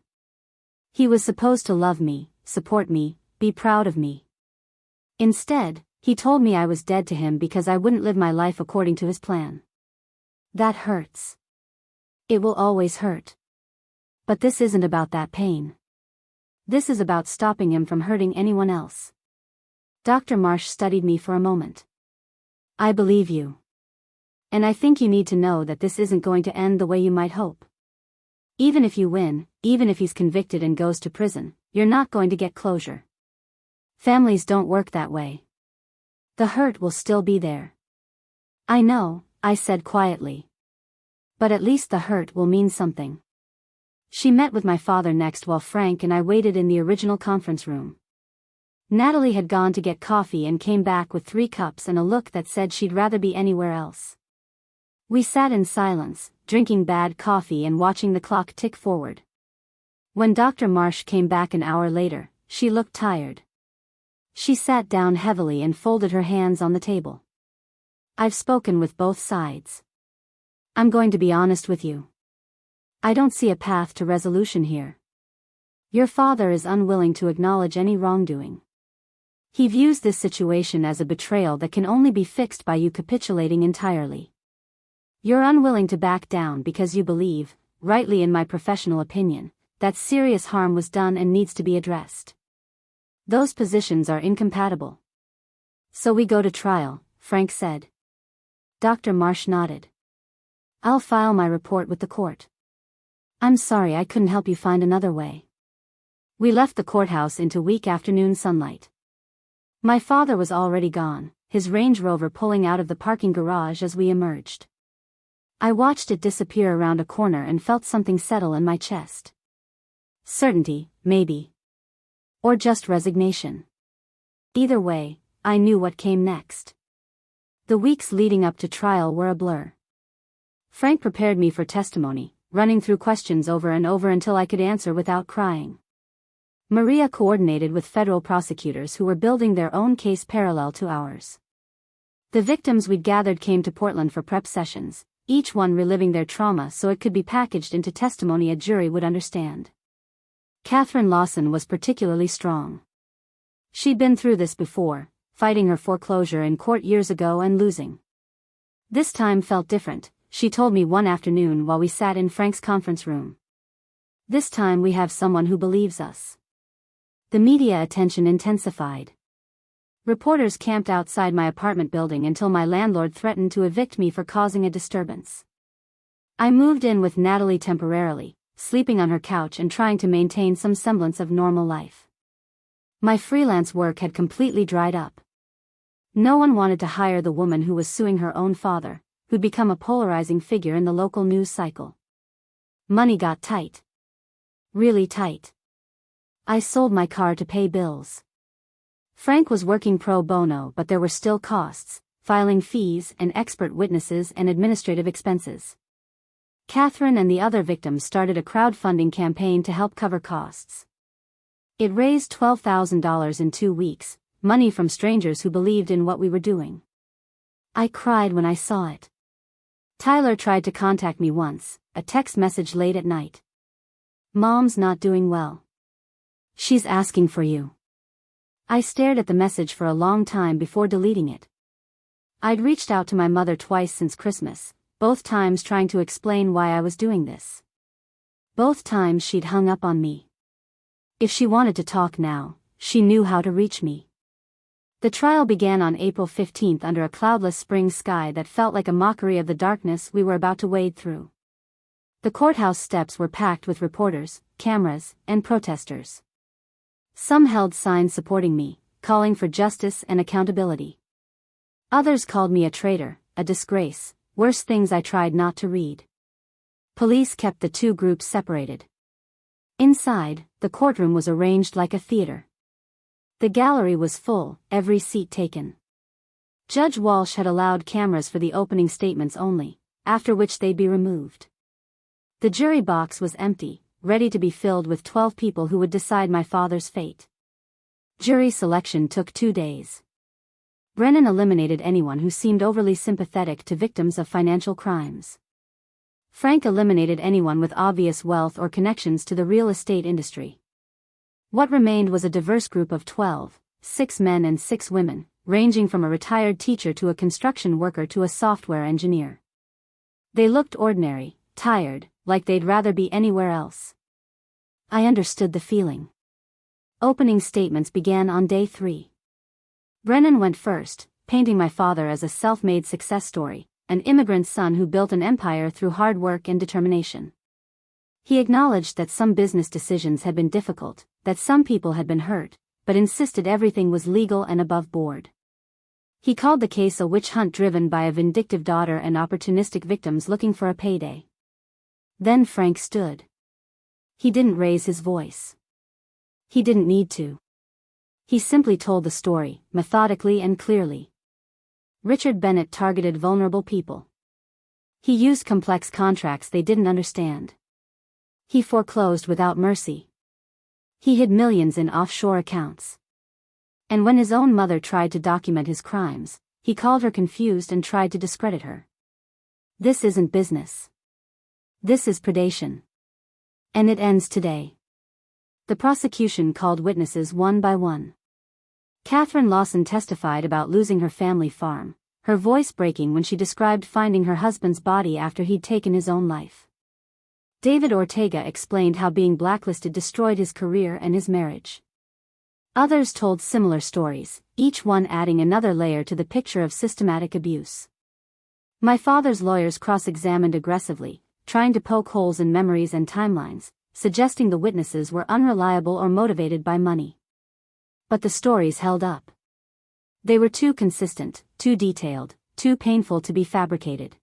He was supposed to love me, support me, be proud of me. Instead, he told me I was dead to him because I wouldn't live my life according to his plan. That hurts. It will always hurt. But this isn't about that pain. This is about stopping him from hurting anyone else. Dr. Marsh studied me for a moment. I believe you. And I think you need to know that this isn't going to end the way you might hope. Even if you win, even if he's convicted and goes to prison, you're not going to get closure. Families don't work that way. The hurt will still be there. I know, I said quietly. But at least the hurt will mean something. She met with my father next while Frank and I waited in the original conference room. Natalie had gone to get coffee and came back with 3 cups and a look that said she'd rather be anywhere else. We sat in silence, drinking bad coffee and watching the clock tick forward. When Dr. Marsh came back an hour later, she looked tired. She sat down heavily and folded her hands on the table. I've spoken with both sides. I'm going to be honest with you. I don't see a path to resolution here. Your father is unwilling to acknowledge any wrongdoing. He views this situation as a betrayal that can only be fixed by you capitulating entirely. You're unwilling to back down because you believe, rightly in my professional opinion, that serious harm was done and needs to be addressed. Those positions are incompatible. So we go to trial, Frank said. Dr. Marsh nodded. I'll file my report with the court. I'm sorry I couldn't help you find another way. We left the courthouse into weak afternoon sunlight. My father was already gone, his Range Rover pulling out of the parking garage as we emerged. I watched it disappear around a corner and felt something settle in my chest. Certainty, maybe. Or just resignation. Either way, I knew what came next. The weeks leading up to trial were a blur. Frank prepared me for testimony, running through questions over and over until I could answer without crying. Maria coordinated with federal prosecutors who were building their own case parallel to ours. The victims we'd gathered came to Portland for prep sessions, each one reliving their trauma so it could be packaged into testimony a jury would understand. Catherine Lawson was particularly strong. She'd been through this before, fighting her foreclosure in court years ago and losing. This time felt different, she told me one afternoon while we sat in Frank's conference room. This time we have someone who believes us. The media attention intensified. Reporters camped outside my apartment building until my landlord threatened to evict me for causing a disturbance. I moved in with Natalie temporarily, sleeping on her couch and trying to maintain some semblance of normal life. My freelance work had completely dried up. No one wanted to hire the woman who was suing her own father, who'd become a polarizing figure in the local news cycle. Money got tight. Really tight. I sold my car to pay bills. Frank was working pro bono, but there were still costs, filing fees and expert witnesses and administrative expenses. Catherine and the other victims started a crowdfunding campaign to help cover costs. It raised $12,000 in 2 weeks, money from strangers who believed in what we were doing. I cried when I saw it. Tyler tried to contact me once, a text message late at night. "Mom's not doing well. She's asking for you." I stared at the message for a long time before deleting it. I'd reached out to my mother twice since Christmas, both times trying to explain why I was doing this. Both times she'd hung up on me. If she wanted to talk now, she knew how to reach me. The trial began on April 15th under a cloudless spring sky that felt like a mockery of the darkness we were about to wade through. The courthouse steps were packed with reporters, cameras, and protesters. Some held signs supporting me, calling for justice and accountability. Others called me a traitor, a disgrace, worse things I tried not to read. Police kept the two groups separated. Inside, the courtroom was arranged like a theater. The gallery was full, every seat taken. Judge Walsh had allowed cameras for the opening statements only, after which they'd be removed. The jury box was empty, ready to be filled with 12 people who would decide my father's fate. Jury selection took 2 days. Brennan eliminated anyone who seemed overly sympathetic to victims of financial crimes. Frank eliminated anyone with obvious wealth or connections to the real estate industry. What remained was a diverse group of 12, 6 men and 6 women, ranging from a retired teacher to a construction worker to a software engineer. They looked ordinary, tired, like they'd rather be anywhere else. I understood the feeling. Opening statements began on day 3. Brennan went first, painting my father as a self-made success story, an immigrant son who built an empire through hard work and determination. He acknowledged that some business decisions had been difficult, that some people had been hurt, but insisted everything was legal and above board. He called the case a witch hunt driven by a vindictive daughter and opportunistic victims looking for a payday. Then Frank stood. He didn't raise his voice. He didn't need to. He simply told the story, methodically and clearly. Richard Bennett targeted vulnerable people. He used complex contracts they didn't understand. He foreclosed without mercy. He hid millions in offshore accounts. And when his own mother tried to document his crimes, he called her confused and tried to discredit her. This isn't business. This is predation. And it ends today. The prosecution called witnesses one by one. Catherine Lawson testified about losing her family farm, her voice breaking when she described finding her husband's body after he'd taken his own life. David Ortega explained how being blacklisted destroyed his career and his marriage. Others told similar stories, each one adding another layer to the picture of systematic abuse. My father's lawyers cross-examined aggressively, trying to poke holes in memories and timelines, suggesting the witnesses were unreliable or motivated by money. But the stories held up. They were too consistent, too detailed, too painful to be fabricated.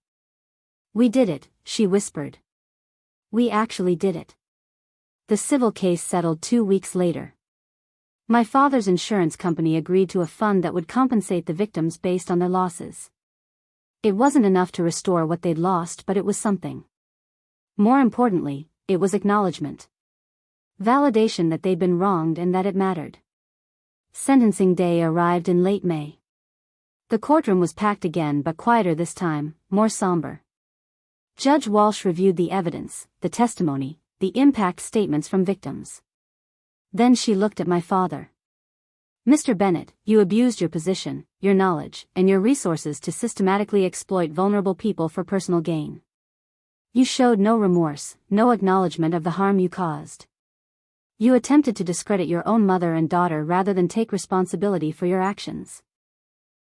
"We did it," she whispered. "We actually did it." The civil case settled 2 weeks later. My father's insurance company agreed to a fund that would compensate the victims based on their losses. It wasn't enough to restore what they'd lost, but it was something. More importantly, it was acknowledgement. Validation that they'd been wronged and that it mattered. Sentencing day arrived in late May. The courtroom was packed again, but quieter this time, more somber. Judge Walsh reviewed the evidence, the testimony, the impact statements from victims. Then she looked at my father. "Mr. Bennett, you abused your position, your knowledge, and your resources to systematically exploit vulnerable people for personal gain. You showed no remorse, no acknowledgement of the harm you caused. You attempted to discredit your own mother and daughter rather than take responsibility for your actions.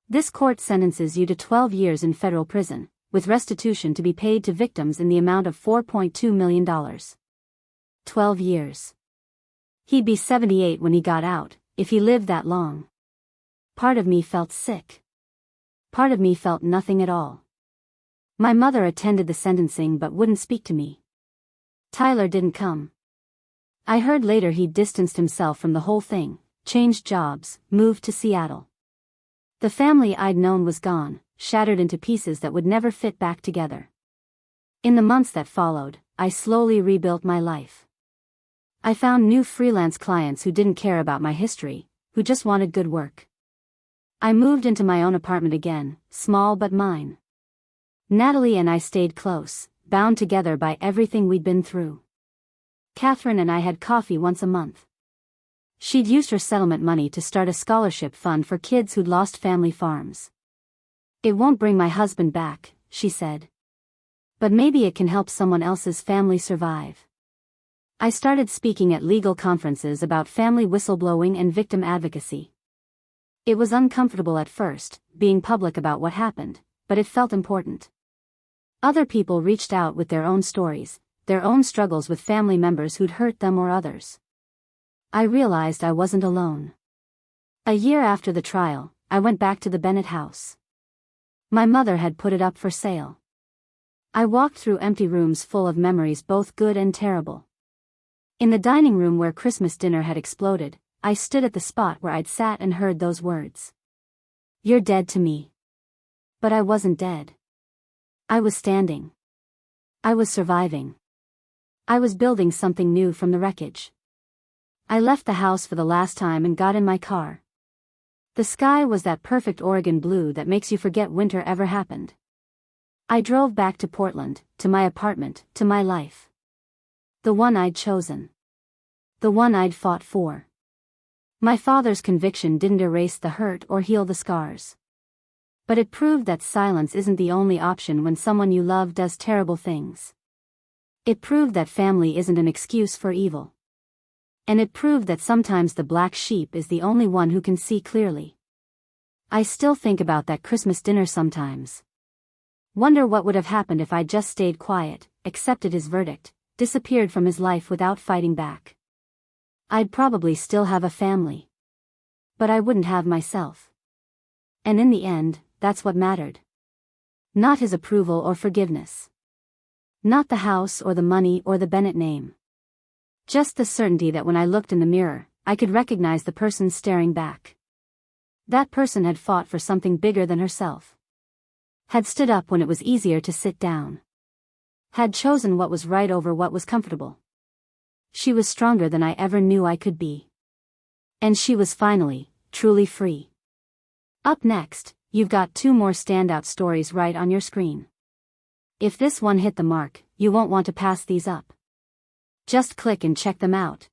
This court sentences you to 12 years in federal prison, with restitution to be paid to victims in the amount of $4.2 million. 12 years. He'd be 78 when he got out, if he lived that long." Part of me felt sick. Part of me felt nothing at all. My mother attended the sentencing but wouldn't speak to me. Tyler didn't come. I heard later he'd distanced himself from the whole thing, changed jobs, moved to Seattle. The family I'd known was gone, shattered into pieces that would never fit back together. In the months that followed, I slowly rebuilt my life. I found new freelance clients who didn't care about my history, who just wanted good work. I moved into my own apartment again, small but mine. Natalie and I stayed close, bound together by everything we'd been through. Catherine and I had coffee once a month. She'd used her settlement money to start a scholarship fund for kids who'd lost family farms. "It won't bring my husband back," she said. "But maybe it can help someone else's family survive." I started speaking at legal conferences about family whistleblowing and victim advocacy. It was uncomfortable at first, being public about what happened, but it felt important. Other people reached out with their own stories, their own struggles with family members who'd hurt them or others. I realized I wasn't alone. A year after the trial, I went back to the Bennett house. My mother had put it up for sale. I walked through empty rooms full of memories, both good and terrible. In the dining room where Christmas dinner had exploded, I stood at the spot where I'd sat and heard those words. "You're dead to me." But I wasn't dead. I was standing. I was surviving. I was building something new from the wreckage. I left the house for the last time and got in my car. The sky was that perfect Oregon blue that makes you forget winter ever happened. I drove back to Portland, to my apartment, to my life. The one I'd chosen. The one I'd fought for. My father's conviction didn't erase the hurt or heal the scars. But it proved that silence isn't the only option when someone you love does terrible things. It proved that family isn't an excuse for evil. And it proved that sometimes the black sheep is the only one who can see clearly. I still think about that Christmas dinner sometimes. Wonder what would have happened if I'd just stayed quiet, accepted his verdict, disappeared from his life without fighting back. I'd probably still have a family. But I wouldn't have myself. And in the end, that's what mattered. Not his approval or forgiveness. Not the house or the money or the Bennett name. Just the certainty that when I looked in the mirror, I could recognize the person staring back. That person had fought for something bigger than herself. Had stood up when it was easier to sit down. Had chosen what was right over what was comfortable. She was stronger than I ever knew I could be. And she was finally, truly free. Up next, you've got 2 more standout stories right on your screen. If this one hit the mark, you won't want to pass these up. Just click and check them out.